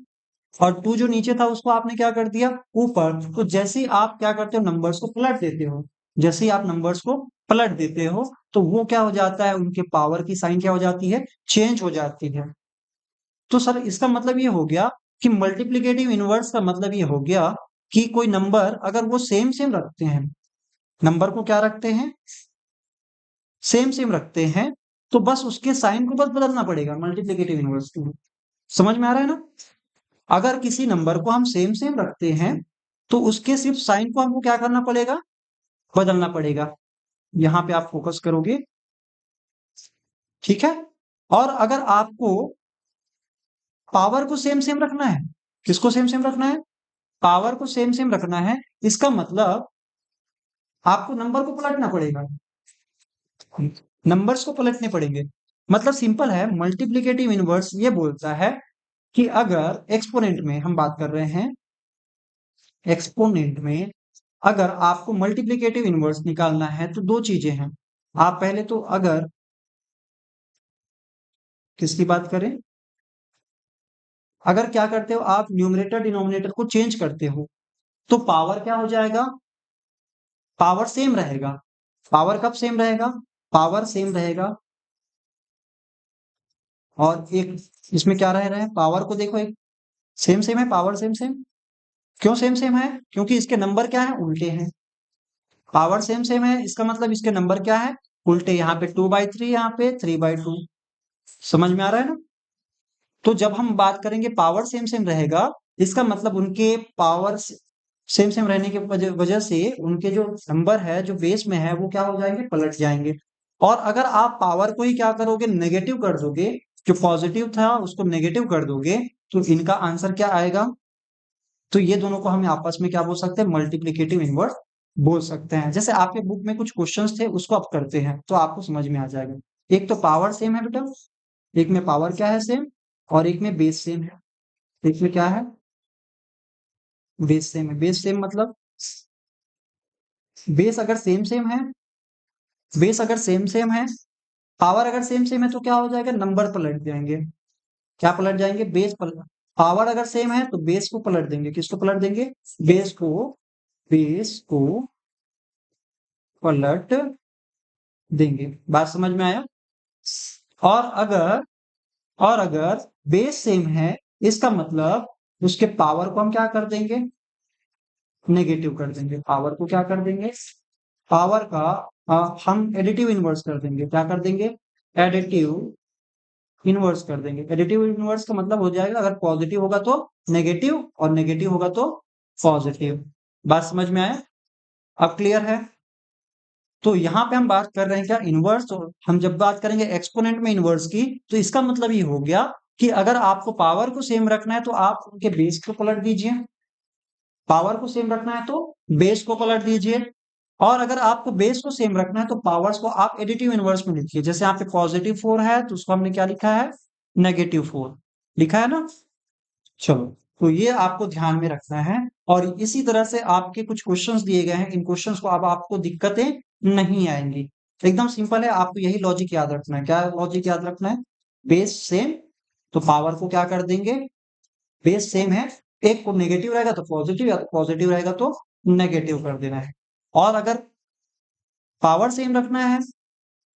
A: और 2 जो नीचे था उसको आपने क्या कर दिया, ऊपर। तो जैसे ही आप क्या करते हो, नंबर्स को पलट देते हो, जैसे ही आप नंबर्स को पलट देते हो तो वो क्या हो जाता है, उनके पावर की साइन क्या हो जाती है, चेंज हो जाती है। तो सर इसका मतलब ये हो गया कि मल्टीप्लिकेटिव इनवर्स का मतलब ये हो गया कि कोई नंबर अगर वो सेम सेम रखते हैं, नंबर को क्या रखते हैं, सेम सेम रखते हैं, तो बस उसके साइन को बस बदलना पड़ेगा मल्टीप्लिकेटिव इनवर्स के लिए। समझ में आ रहा है ना। अगर किसी नंबर को हम सेम सेम रखते हैं तो उसके सिर्फ साइन को हमको क्या करना पड़ेगा, बदलना पड़ेगा। यहाँ पे आप फोकस करोगे, ठीक है। और अगर आपको पावर को सेम सेम रखना है, किसको सेम सेम रखना है, पावर को सेम सेम रखना है, इसका मतलब आपको नंबर को पलटना पड़ेगा, नंबर्स को पलटने पड़ेंगे। मतलब सिंपल है, मल्टीप्लिकेटिव इनवर्स ये बोलता है कि अगर एक्सपोनेंट में हम बात कर रहे हैं, एक्सपोनेंट में अगर आपको मल्टीप्लिकेटिव इनवर्स निकालना है तो दो चीजें हैं। आप पहले तो अगर किसकी बात करें, अगर क्या करते हो आप न्यूमरेटर डिनोमिनेटर को चेंज करते हो तो पावर क्या हो जाएगा, पावर सेम रहेगा। पावर कब सेम रहेगा, पावर सेम रहेगा। और एक इसमें क्या रह रहा है, पावर को देखो, एक सेम सेम है, पावर सेम सेम। क्यों सेम सेम है, क्योंकि इसके नंबर क्या है, उल्टे हैं। पावर सेम सेम है इसका मतलब इसके नंबर क्या है, उल्टे। यहाँ पे 2/3, यहाँ पे 3/2। समझ में आ रहा है ना। तो जब हम बात करेंगे पावर सेम सेम रहेगा, इसका मतलब उनके पावर सेम सेम रहने की वजह से उनके जो नंबर है जो बेस में है वो क्या हो जाएंगे, पलट जाएंगे। और अगर आप पावर को ही क्या करोगे, नेगेटिव कर दोगे, जो पॉजिटिव था उसको नेगेटिव कर दोगे, तो इनका आंसर क्या आएगा। तो ये दोनों को हम आपस में क्या बोल सकते हैं, मल्टीप्लिकेटिव इनवर्स बोल सकते हैं। जैसे आपके बुक में कुछ क्वेश्चंस थे उसको आप करते हैं तो आपको समझ में आ जाएगा। एक तो पावर सेम है बेटा, एक में पावर क्या है सेम, और एक में बेस सेम है। एक में क्या है, बेस सेम है। बेस सेम मतलब बेस अगर सेम सेम है, बेस अगर सेम सेम है, पावर अगर सेम सेम है तो क्या हो जाएगा, नंबर पलट जाएंगे। क्या पलट जाएंगे, बेस पलट। पावर अगर सेम है तो बेस को पलट देंगे, किसको पलट देंगे, बेस को, बेस को पलट देंगे। बात समझ में आया। और अगर और अगर बेस सेम है, इसका मतलब उसके पावर को हम क्या कर देंगे, नेगेटिव कर देंगे। पावर को क्या कर देंगे, पावर का हम एडिटिव इनवर्स कर देंगे। क्या कर देंगे, एडिटिव इनवर्स कर देंगे। एडिटिव इनवर्स का मतलब हो जाएगा, अगर पॉजिटिव होगा तो नेगेटिव और नेगेटिव होगा तो पॉजिटिव। बात समझ में आया, अब क्लियर है। तो यहाँ पे हम बात कर रहे हैं क्या, इनवर्स। और हम जब बात करेंगे एक्सपोनेंट में इनवर्स की, तो इसका मतलब ये हो गया कि अगर आपको पावर को सेम रखना है तो आप उनके बेस को पलट दीजिए। पावर को सेम रखना है तो बेस को पलट दीजिए। और अगर आपको बेस को सेम रखना है तो पावर्स को आप एडिटिव इनवर्स में लिखिए। जैसे यहाँ पे +4 है तो उसको हमने क्या लिखा है, -4 लिखा है ना। चलो, तो ये आपको ध्यान में रखना है। और इसी तरह से आपके कुछ क्वेश्चंस दिए गए हैं, इन क्वेश्चंस को अब आपको दिक्कतें नहीं आएंगी। एकदम सिंपल है, आपको यही लॉजिक याद रखना है। क्या लॉजिक याद रखना है, बेस सेम तो पावर को क्या कर देंगे, बेस सेम है, एक को नेगेटिव रहेगा तो पॉजिटिव, या तो पॉजिटिव रहेगा तो नेगेटिव कर देना है। और अगर पावर सेम रखना है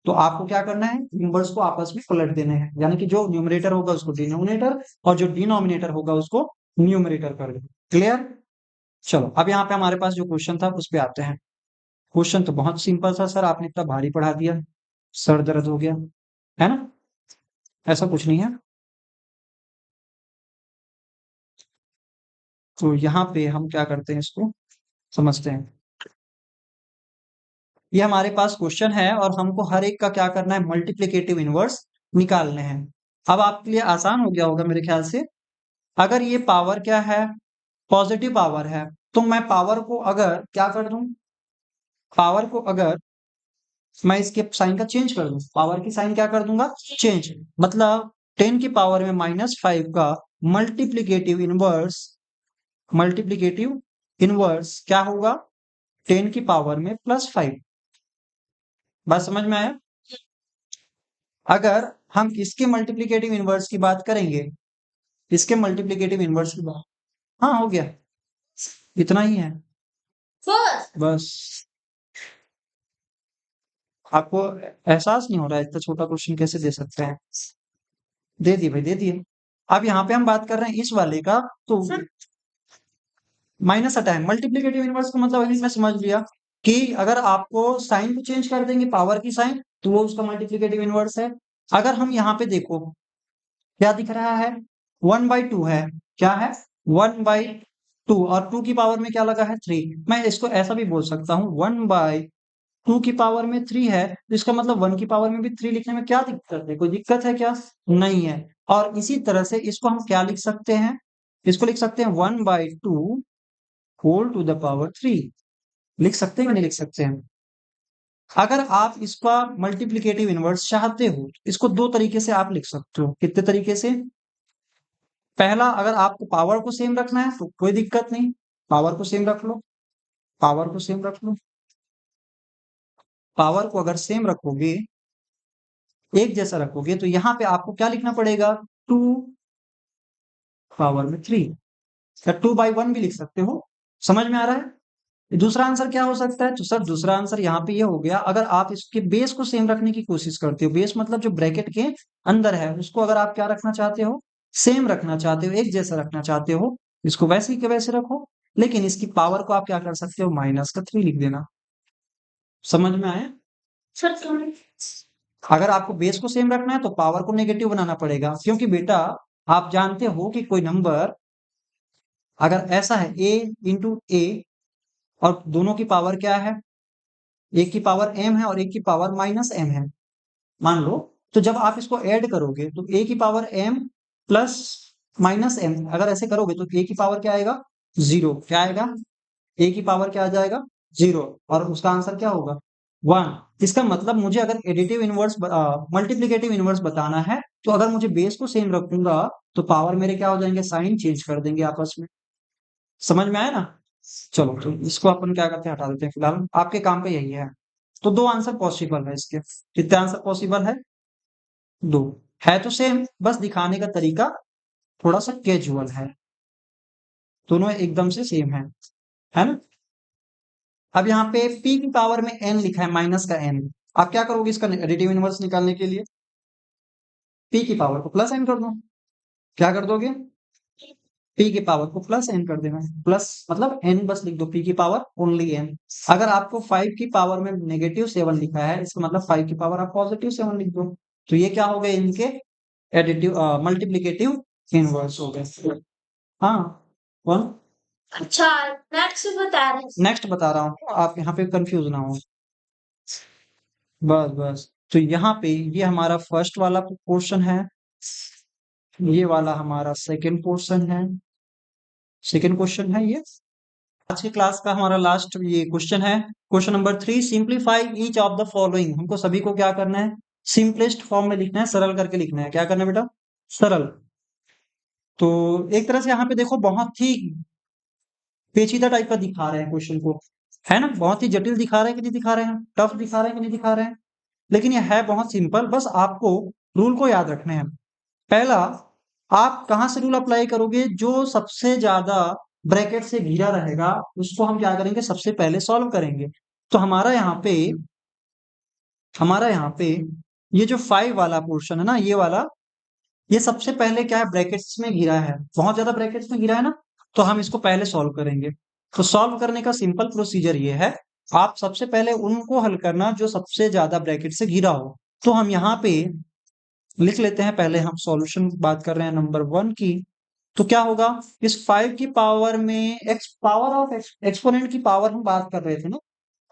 A: तो आपको क्या करना है, नंबर्स को आपस में पलट देने हैं। यानी कि जो न्यूमरेटर होगा उसको डिनोमिनेटर और जो डिनोमिनेटर होगा उसको न्यूमरेटर कर देंगे। क्लियर। चलो, अब यहाँ पे हमारे पास जो क्वेश्चन था उस पे आते हैं। क्वेश्चन तो बहुत सिंपल था सर, आपने इतना भारी पढ़ा दिया, सर दर्द हो गया, है ना। ऐसा कुछ नहीं है। तो यहाँ पे हम क्या करते हैं, इसको समझते हैं। ये हमारे पास क्वेश्चन है और हमको हर एक का क्या करना है, मल्टीप्लिकेटिव इनवर्स निकालने हैं। अब आपके लिए आसान हो गया होगा मेरे ख्याल से। अगर ये पावर क्या है, पॉजिटिव पावर है, तो मैं पावर को अगर क्या कर दूं, पावर को अगर मैं इसके साइन का चेंज कर दूं, पावर की साइन क्या कर दूंगा, चेंज। मतलब 10 की पावर में -5 का मल्टीप्लिकेटिव इनवर्स, मल्टीप्लिकेटिव इनवर्स क्या होगा, 10 की पावर में +5। बात समझ में आया। अगर हम इसके मल्टीप्लिकेटिव इनवर्स की बात करेंगे, इसके मल्टीप्लिकेटिव इनवर्स की बात, हाँ हो गया, इतना ही है बस। आपको एहसास नहीं हो रहा है इतना छोटा क्वेश्चन कैसे दे सकते हैं। दे दिए भाई, दे दिए। अब यहाँ पे हम बात कर रहे हैं इस वाले का, तो माइनस हटा है। मल्टीप्लिकेटिव इनवर्स का मतलब अभी मैं समझ लिया कि अगर आपको साइन को चेंज कर देंगे, पावर की साइन, तो वो उसका मल्टीप्लिकेटिव इनवर्स है। अगर हम यहाँ पे देखो क्या दिख रहा है, 1/2 है, क्या है, 1/2 2 और 2 की पावर में क्या लगा है 3। मैं इसको ऐसा भी बोल सकता हूँ 1/2 की पावर में 3 है, तो इसका मतलब 1 की पावर में भी 3 लिखने में क्या दिक्कत है? कोई दिक्कत है क्या? नहीं है। और इसी तरह से इसको हम क्या लिख सकते हैं? इसको लिख सकते हैं 1/2 होल टू द पावर 3। लिख सकते हैं कि नहीं लिख सकते हैं? अगर आप इसका मल्टीप्लिकेटिव इनवर्स चाहते हो, इसको दो तरीके से आप लिख सकते हो। कितने तरीके से? पहला, अगर आपको पावर को सेम रखना है तो कोई दिक्कत नहीं, पावर को सेम रख लो, पावर को सेम रख लो। पावर को अगर सेम रखोगे, एक जैसा रखोगे, तो यहाँ पे आपको क्या लिखना पड़ेगा? 2 पावर में 3 या 2/1 भी लिख सकते हो। समझ में आ रहा है? दूसरा आंसर क्या हो सकता है? तो सर दूसरा आंसर यहाँ पे ये हो गया, अगर आप इसके बेस को सेम रखने की कोशिश करते हो, बेस मतलब जो ब्रैकेट के अंदर है उसको अगर आप क्या रखना चाहते हो? सेम रखना चाहते हो, एक जैसा रखना चाहते हो, इसको वैसे ही के वैसे रखो, लेकिन इसकी पावर को आप क्या कर सकते हो? -3 लिख देना। समझ में आया? सर अगर आपको बेस को सेम रखना है तो पावर को नेगेटिव बनाना पड़ेगा, क्योंकि बेटा आप जानते हो कि कोई नंबर अगर ऐसा है a इंटू ए और दोनों की पावर क्या है? एक की पावर m है और एक की पावर -m है, मान लो। तो जब आप इसको ऐड करोगे तो a की पावर m प्लस -m, अगर ऐसे करोगे तो a की पावर क्या आएगा? 0। क्या आएगा? a की पावर क्या आ जाएगा? 0, और उसका आंसर क्या होगा? 1। इसका मतलब मुझे अगर एडिटिव इनवर्स मल्टीप्लिकेटिव इनवर्स बताना है, तो अगर मुझे बेस को सेम रखूंगा तो पावर मेरे क्या हो जाएंगे? साइन चेंज कर देंगे आपस में। समझ में आया ना? चलो तो इसको अपन क्या करते हैं, हटा देते हैं फिलहाल, आपके काम पे यही है। तो दो आंसर पॉसिबल है इसके। कितने आंसर पॉसिबल है? दो। है तो सेम, बस दिखाने का तरीका थोड़ा सा कैजुअल है। दोनों एकदम से सेम है ना? अब यहाँ पे p की पावर में n लिखा है, माइनस का n। आप क्या करोगे इसका एडिटिव इनवर्स निकालने के लिए? p की पावर को प्लस n कर दो। क्या कर दोगे? p की पावर को प्लस n कर देना। प्लस मतलब n बस लिख दो, p की पावर ओनली n। अगर आपको 5 की पावर में -7 लिखा है, इसका मतलब 5 की पावर आप +7 लिख दो। तो ये क्या हो गए? इनके एडिटिव मल्टीप्लिकेटिव इनवर्स हो गए। हाँ, कौन? अच्छा, नेक्स्ट बता रहा हूँ, आप यहाँ पे कंफ्यूज ना हो। बस बस, तो यहाँ पे ये हमारा फर्स्ट वाला पोर्शन है, ये वाला हमारा सेकंड पोर्शन है, सेकंड क्वेश्चन है ये। आज की क्लास का हमारा लास्ट ये क्वेश्चन है, question number 3। Simplify each of the following. हमको सभी को क्या करना है? सिंपलेस्ट फॉर्म में लिखना है, सरल करके लिखना है। क्या करना है बेटा? सरल। तो एक तरह से यहाँ पे देखो बहुत ही पेचीदा टाइप का दिखा रहे हैं क्वेश्चन को, है ना? बहुत ही जटिल दिखा रहे हैं कि नहीं दिखा रहे हैं? टफ दिखा रहे हैं कि नहीं दिखा रहे हैं? लेकिन ये है बहुत सिंपल, बस आपको रूल को याद रखने हैं। पहला, आप कहाँ से रूल अप्लाई करोगे? जो सबसे ज्यादा ब्रैकेट से घिरा रहेगा उसको हम क्या करेंगे? सबसे पहले सॉल्व करेंगे। तो हमारा यहाँ पे ये जो 5 वाला पोर्शन है ना, ये वाला, ये सबसे पहले क्या है? ब्रैकेट्स में घिरा है, बहुत ज्यादा ब्रैकेट्स में घिरा है ना, तो हम इसको पहले सॉल्व करेंगे। तो सॉल्व करने का सिंपल प्रोसीजर ये है, आप सबसे पहले उनको हल करना जो सबसे ज्यादा ब्रैकेट से घिरा हो। तो हम यहाँ पे लिख लेते हैं, पहले हम सॉल्यूशन बात कर रहे हैं नंबर 1 की। तो क्या होगा? इस 5 की पावर में पावर ऑफ एक्सपोनेंट की पावर हम बात कर रहे थे ना,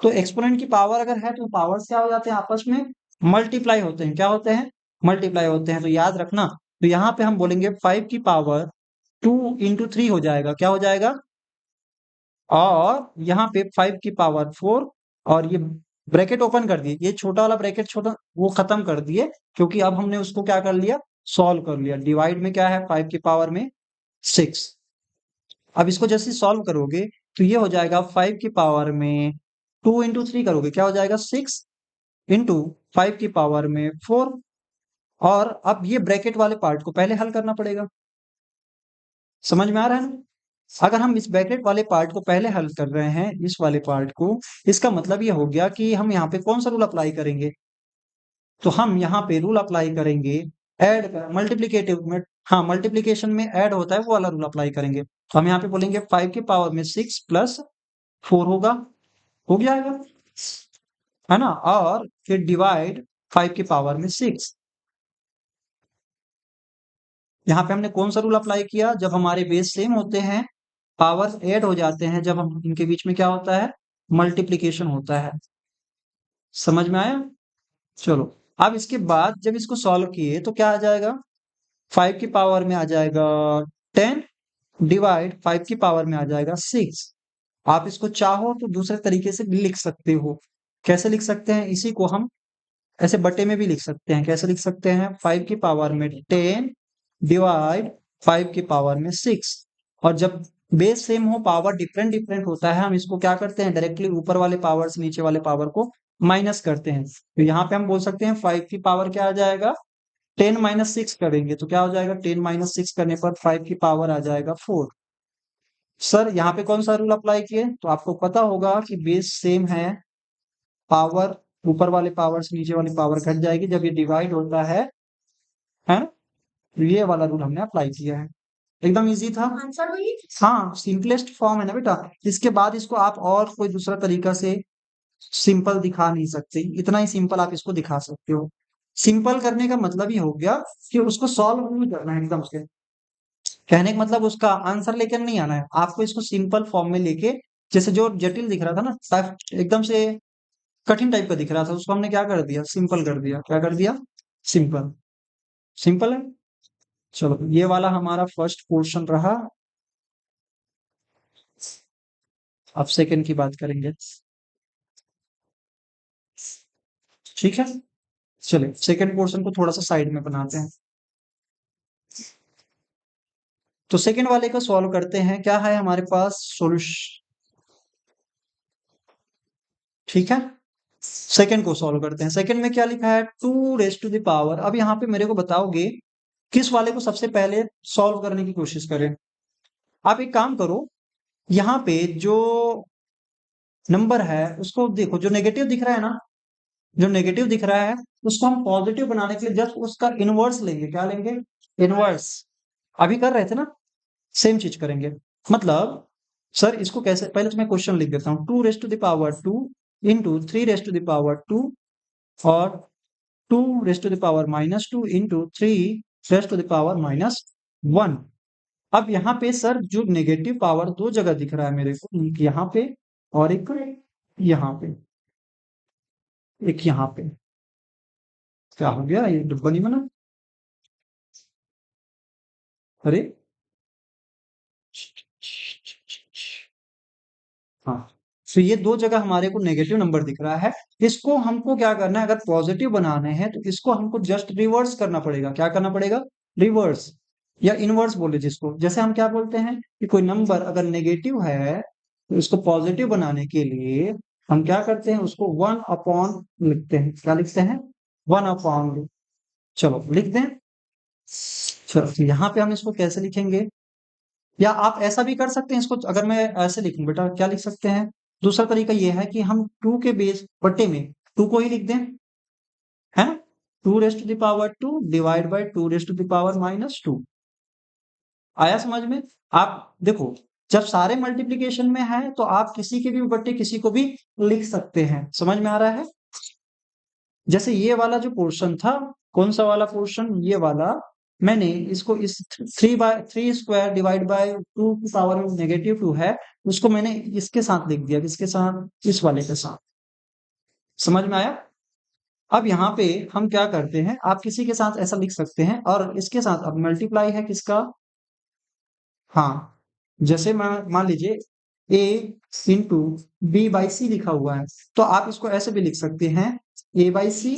A: तो एक्सपोनेंट की पावर अगर है तो पावर्स क्या हो जाते हैं? आपस में मल्टीप्लाई होते हैं। क्या होते हैं? मल्टीप्लाई होते हैं। तो याद रखना, तो यहाँ पे हम बोलेंगे 5 की पावर 2 × 3 हो जाएगा। क्या हो जाएगा? और यहाँ पे 5 की पावर 4, और ये ब्रैकेट ओपन कर दिए, ये छोटा वाला ब्रैकेट छोटा वो खत्म कर दिए, क्योंकि अब हमने उसको क्या कर लिया? सॉल्व कर लिया। डिवाइड में क्या है? 5 की पावर में 6। अब इसको जैसे सॉल्व करोगे तो ये हो जाएगा 5 की पावर में 2 × 3 करोगे, क्या हो जाएगा? 6 इंटू 5 की पावर में 4। और अब ये ब्रैकेट वाले पार्ट को पहले हल करना पड़ेगा। समझ में आ रहा है ना? अगर हम इस ब्रैकेट वाले पार्ट को पहले हल कर रहे हैं, इस वाले पार्ट को, इसका मतलब ये हो गया कि हम यहाँ पे कौन सा रूल अप्लाई करेंगे? तो हम यहाँ पे रूल अप्लाई करेंगे ऐड कर, मल्टीप्लीकेटिव में। हाँ, मल्टीप्लीकेशन में ऐड होता है वो वाला रूल अप्लाई करेंगे। तो हम यहाँ पे बोलेंगे 5 की पावर में 6 प्लस 4 होगा, हो गया है ना? और फिर डिवाइड 5 की पावर में 6। यहाँ पे हमने कौन सा रूल अप्लाई किया? जब हमारे बेस सेम होते हैं पावर ऐड हो जाते हैं जब हम इनके बीच में क्या होता है, मल्टीप्लीकेशन होता है। समझ में आया? चलो, अब इसके बाद जब इसको सॉल्व किए तो क्या आ जाएगा, 5 की पावर में आ जाएगा 10 डिवाइड 5 की पावर में आ जाएगा 6। आप इसको चाहो तो दूसरे तरीके से भी लिख सकते हो। कैसे लिख सकते हैं, इसी को हम ऐसे बटे में भी लिख सकते हैं। कैसे लिख सकते हैं, 5 की पावर में 10 डिवाइड 5 की पावर में 6। और जब बेस सेम हो, पावर डिफरेंट डिफरेंट होता है, हम इसको क्या करते हैं, डायरेक्टली ऊपर वाले पावर से नीचे वाले पावर को माइनस करते हैं। तो यहाँ पे हम बोल सकते हैं 5 की पावर क्या आ जाएगा, 10 माइनस 6 करेंगे तो क्या हो जाएगा, 10 माइनस 6 करने पर 5 की पावर आ जाएगा 4। सर यहाँ पे कौन सा रूल अप्लाई किए, तो आपको पता होगा कि बेस सेम है, पावर ऊपर वाले पावर से नीचे वाली पावर घट जाएगी जब ये डिवाइड होता है ना? तो ये वाला रूल हमने अप्लाई किया है। एकदम इजी था आंसर वही। हाँ, सिंपलेस्ट फॉर्म है ना बेटा। इसके बाद इसको आप और कोई दूसरा तरीका से सिंपल दिखा नहीं सकते, इतना ही सिंपल आप इसको दिखा सकते हो। सिंपल करने का मतलब ही हो गया कि उसको सॉल्व नहीं करना है एकदम से। कहने का मतलब उसका आंसर लेकर नहीं आना है, आपको इसको सिंपल फॉर्म में लेके, जैसे जो जटिल दिख रहा था ना, एकदम से कठिन टाइप का दिख रहा था, उसको हमने क्या कर दिया, सिंपल कर दिया। क्या कर दिया, सिंपल। सिंपल है। चलो, ये वाला हमारा फर्स्ट पोर्शन रहा। अब सेकंड की बात करेंगे। ठीक है, चलिए सेकंड पोर्शन को थोड़ा सा साइड में बनाते हैं। तो सेकंड वाले को सॉल्व करते हैं। क्या है हमारे पास सोल्यूशन, ठीक है। सेकंड को सॉल्व करते हैं। सेकंड में क्या लिखा है, 2 रेज़ टू द पावर। अब यहाँ पे मेरे को बताओगे किस वाले को सबसे पहले सॉल्व करने की कोशिश करें। आप एक काम करो, यहाँ पे जो नंबर है उसको देखो, जो नेगेटिव दिख रहा है ना, जो नेगेटिव दिख रहा है उसको हम पॉजिटिव बनाने के लिए जस्ट उसका इनवर्स लेंगे। क्या लेंगे, इनवर्स। अभी कर रहे थे ना, सेम चीज करेंगे। मतलब सर इसको कैसे, पहले तो मैं क्वेश्चन लिख देता हूँ, 2 raise to the power 2 into 3 raise to the power 2 और 2 raise to the power -2 into 3 raise to the power -1। अब यहाँ पे सर जो नेगेटिव पावर दो जगह दिख रहा है मेरे को, एक यहाँ पे और एक यहाँ पे, एक यहाँ पे। क्या हो गया, ये डिब्बा नहीं बना, अरे हाँ। तो ये दो जगह हमारे को नेगेटिव नंबर दिख रहा है। इसको हमको क्या करना है, अगर पॉजिटिव बनाने हैं तो इसको हमको जस्ट रिवर्स करना पड़ेगा। क्या करना पड़ेगा, रिवर्स या इनवर्स बोले जिसको। जैसे हम क्या बोलते हैं कि कोई नंबर अगर नेगेटिव है तो इसको पॉजिटिव बनाने के लिए हम क्या करते हैं, उसको 1 अपॉन लिखते हैं। क्या लिखते हैं, 1 अपॉन। चलो लिख दें। चलो, तो यहाँ पे हम इसको कैसे लिखेंगे, या आप ऐसा भी कर सकते हैं इसको। अगर मैं ऐसे लिखूं बेटा, क्या लिख सकते हैं, दूसरा तरीका ये है कि हम 2 के बेस बट्टे में 2 को ही लिख दें, है ना। 2 raise to the power 2 divide by 2 raise to the power -2। आया समझ में। आप देखो, जब सारे मल्टीप्लीकेशन में है तो आप किसी के भी बट्टे किसी को भी लिख सकते हैं। समझ में आ रहा है। जैसे ये वाला जो पोर्शन था, कौन सा वाला पोर्शन, ये वाला, मैंने इसको इस 3 स्क्वायर डिवाइड बाय 2 की पावर में -2 है, उसको मैंने इसके साथ लिख दिया। किसके साथ, इस वाले के साथ। समझ में आया। अब यहाँ पे हम क्या करते हैं, आप किसी के साथ ऐसा लिख सकते हैं और इसके साथ अब मल्टीप्लाई है किसका, हाँ, जैसे मान लीजिए ए इंटू बी बाई सी लिखा हुआ है, तो आप इसको ऐसे भी लिख सकते हैं, ए बाई सी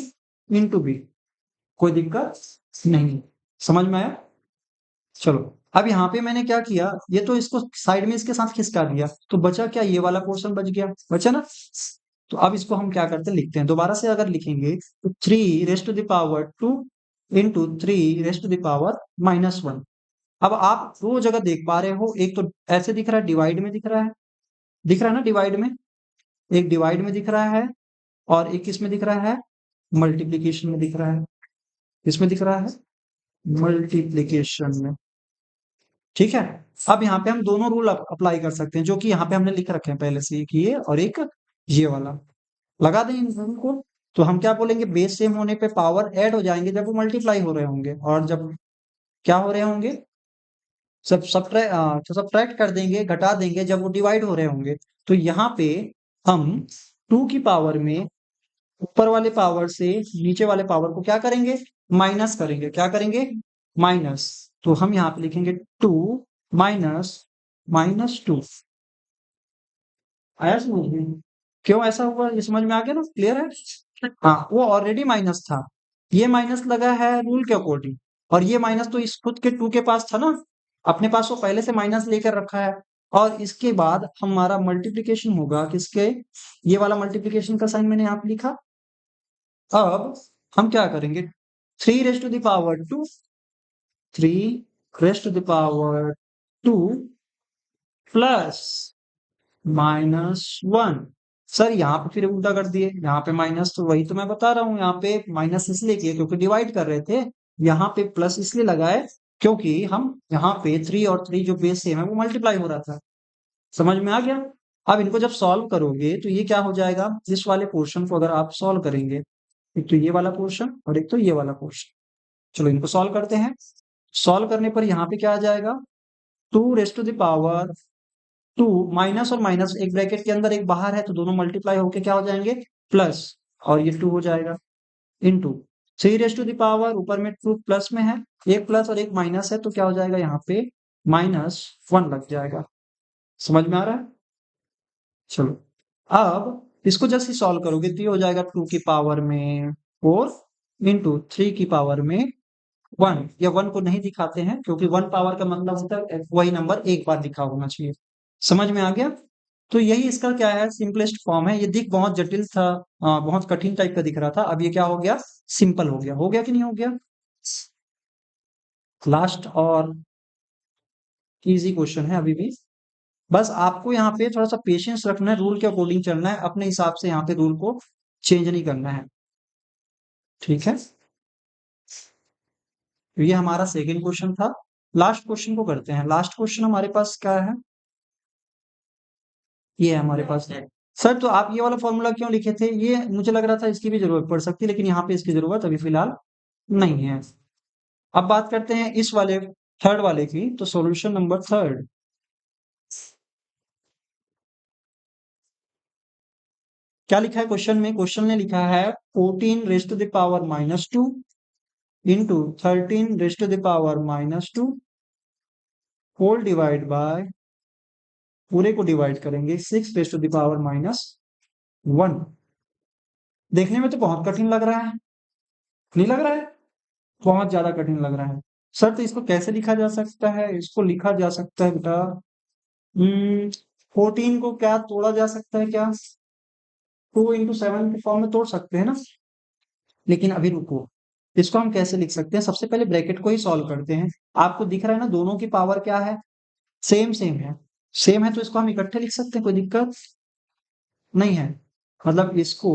A: इंटू बी। कोई दिक्कत नहीं। समझ में आया। चलो, अब यहाँ पे मैंने क्या किया, ये तो इसको साइड में इसके साथ खिसका दिया, तो बचा क्या, ये वाला पोर्शन बच गया, बचा ना। तो अब इसको हम क्या करते हैं, लिखते हैं दोबारा से। अगर लिखेंगे तो 3 raise to the power 2 into 3 raise to the power -1। अब आप दो जगह देख पा रहे हो, एक तो ऐसे दिख रहा है, डिवाइड में दिख रहा है, दिख रहा है ना डिवाइड में, एक डिवाइड में दिख रहा है और एक किस में दिख रहा है, मल्टीप्लीकेशन में दिख रहा है। किसमें दिख रहा है, मल्टीप्लीकेशन में। ठीक है। अब यहाँ पे हम दोनों रूल अप्लाई कर सकते हैं जो कि यहाँ पे हमने लिख रखे हैं पहले से, एक ये और एक ये वाला। लगा दें इन दोनों को, तो हम क्या बोलेंगे, बेस सेम होने पे पावर ऐड हो जाएंगे जब वो मल्टीप्लाई हो रहे होंगे, और जब क्या हो रहे होंगे, सब्ट्रैक्ट कर देंगे, घटा देंगे जब वो डिवाइड हो रहे होंगे। तो यहाँ पे हम 2 की पावर में ऊपर वाले पावर से नीचे वाले पावर को क्या करेंगे, माइनस करेंगे। क्या करेंगे, माइनस। तो हम यहाँ पे लिखेंगे 2 माइनस -2। आया समझ में? क्यों ऐसा हुआ ये समझ में आ गया ना, क्लियर है? हाँ, वो ऑलरेडी माइनस था, ये माइनस लगा है रूल के अकॉर्डिंग, और ये माइनस तो इस खुद के 2 के पास था ना, अपने पास वो पहले से माइनस लेकर रखा है। और इसके बाद हमारा मल्टीप्लीकेशन होगा किसके, ये वाला मल्टीप्लीकेशन का साइन मैंने यहाँ पे लिखा। अब हम क्या करेंगे, 3 raise to the power 2, 3 raise to the power 2 plus -1। Sir यहाँ पे फिर उल्टा कर दिए, यहाँ पे माइनस, तो वही तो मैं बता रहा हूँ, यहाँ पे माइनस इसलिए किए क्योंकि डिवाइड कर रहे थे, यहाँ पे प्लस इसलिए लगाए क्योंकि हम यहाँ पे 3 और 3 जो बेस सेम है वो मल्टीप्लाई हो रहा था। समझ में आ गया? अब इनको जब सॉल्व करोगे तो ये क्या हो जाएगा, इस वाले पोर्शन को अगर आप सॉल्व करेंगे, एक तो ये वाला पोर्शन और एक तो ये वाला पोर्शन, चलो इनको सॉल्व करते हैं। सॉल्व करने पर यहाँ पे क्या आ जाएगा, 2 raise to the power 2, minus और माइनस एक ब्रैकेट के अंदर एक बाहर है, तो दोनों मल्टीप्लाई होके क्या हो जाएंगे, प्लस, और ये 2 हो जाएगा into 3 raise to the power, ऊपर में 2 प्लस में है, एक प्लस और एक माइनस है, तो क्या हो जाएगा यहाँ पे -1 लग जाएगा। समझ में आ रहा है? चलो, अब इसको जैसे सॉल्व करोगे तो ये हो जाएगा 2 की पावर में 4 इंटू 3 की पावर में 1। या 1 को नहीं दिखाते हैं क्योंकि 1 पावर का मतलब होता है वही नंबर एक बार दिखा होना चाहिए। समझ में आ गया? तो यही इसका क्या है, सिंपलेस्ट फॉर्म है। ये दिख बहुत जटिल था, बहुत कठिन टाइप का दिख रहा था, अब ये क्या हो गया, सिंपल हो गया। हो गया कि नहीं हो गया? लास्ट और इजी क्वेश्चन है अभी भी। बस आपको यहाँ पे थोड़ा सा पेशेंस रखना है, रूल के अकॉर्डिंग चलना है, अपने हिसाब से यहाँ पे रूल को चेंज नहीं करना है। ठीक है, तो ये हमारा सेकेंड क्वेश्चन था। लास्ट क्वेश्चन को करते हैं। लास्ट क्वेश्चन हमारे पास क्या है, ये है हमारे पास है। सर तो आप ये वाला फॉर्मूला क्यों लिखे थे, ये मुझे लग रहा था इसकी भी जरूरत पड़ सकती है, लेकिन यहाँ पे इसकी जरूरत अभी फिलहाल नहीं है। अब बात करते हैं इस वाले थर्ड वाले की, तो सॉल्यूशन नंबर थर्ड। क्या लिखा है क्वेश्चन में, क्वेश्चन ने लिखा है 14 raise to the power -2 into 13 raise to the power -2 whole divide by, पूरे को डिवाइड करेंगे 6 रेज टू द पावर -1। देखने में तो बहुत कठिन लग रहा है, नहीं लग रहा है? बहुत ज्यादा कठिन लग रहा है। सर तो इसको कैसे लिखा जा सकता है, इसको लिखा जा सकता है बेटा, 14 को क्या तोड़ा जा सकता है क्या, 2 into 7 के फॉर्म में तोड़ सकते हैं ना, लेकिन अभी रुको, इसको हम कैसे लिख सकते हैं, सबसे पहले ब्रैकेट को ही सॉल्व करते हैं। आपको दिख रहा है ना दोनों की पावर क्या है, सेम सेम है। सेम है तो इसको हम इकट्ठे लिख सकते हैं, कोई दिक्कत नहीं है। मतलब इसको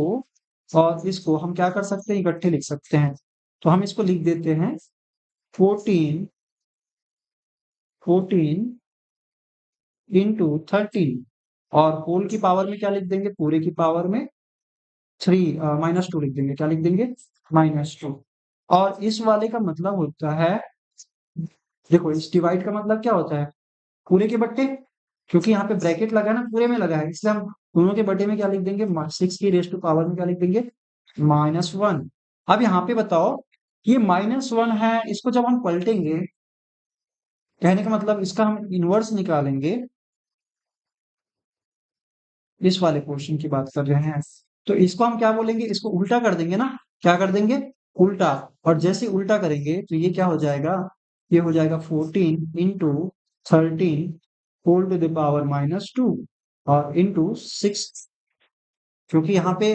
A: और इसको हम क्या कर सकते हैं, इकट्ठे लिख सकते हैं। तो हम इसको लिख देते हैं 14 इंटू 13, और होल की पावर में क्या लिख देंगे, पूरे की पावर में 3 -2 लिख देंगे। क्या लिख देंगे, -2। और इस वाले का मतलब होता है, देखो इस डिवाइड का मतलब क्या होता है, पूरे के बट्टे, क्योंकि यहाँ पे ब्रैकेट लगा है ना, पूरे में लगा है, इसलिए हम दोनों के बट्टे में क्या लिख देंगे, 6 की रेज टू पावर में क्या लिख देंगे, -1। अब यहाँ पे बताओ, ये -1 है, इसको जब हम पलटेंगे, कहने का मतलब इसका हम इनवर्स निकालेंगे, इस वाले क्वेश्चन की बात कर रहे हैं, तो इसको हम क्या बोलेंगे, इसको उल्टा कर देंगे ना। क्या कर देंगे, उल्टा। और जैसे उल्टा करेंगे तो ये क्या हो जाएगा, ये हो जाएगा 14 into 13 whole to the power -2 और इंटू 6, क्योंकि यहाँ पे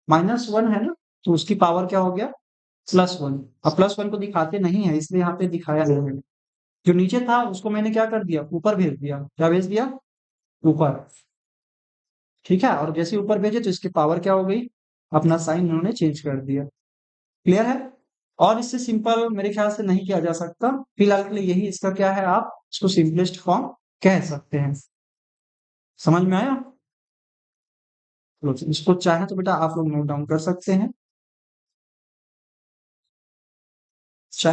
A: -1 है ना, तो उसकी पावर क्या हो गया, +1। अब +1 को दिखाते नहीं है, इसलिए यहाँ पे दिखाया नहीं है। जो नीचे था उसको मैंने क्या कर दिया, ऊपर भेज दिया। क्या भेज दिया, ऊपर। ठीक है, और जैसे ऊपर भेजे तो इसकी पावर क्या हो गई, अपना साइन इन्होंने चेंज कर दिया। क्लियर है? और इससे सिंपल मेरे ख्याल से नहीं किया जा सकता, फिलहाल के लिए यही इसका क्या है, आप इसको सिंपलेस्ट फॉर्म कह सकते हैं। समझ में आया? चलो इसको चाहे तो बेटा आप लोग नोट डाउन कर सकते हैं।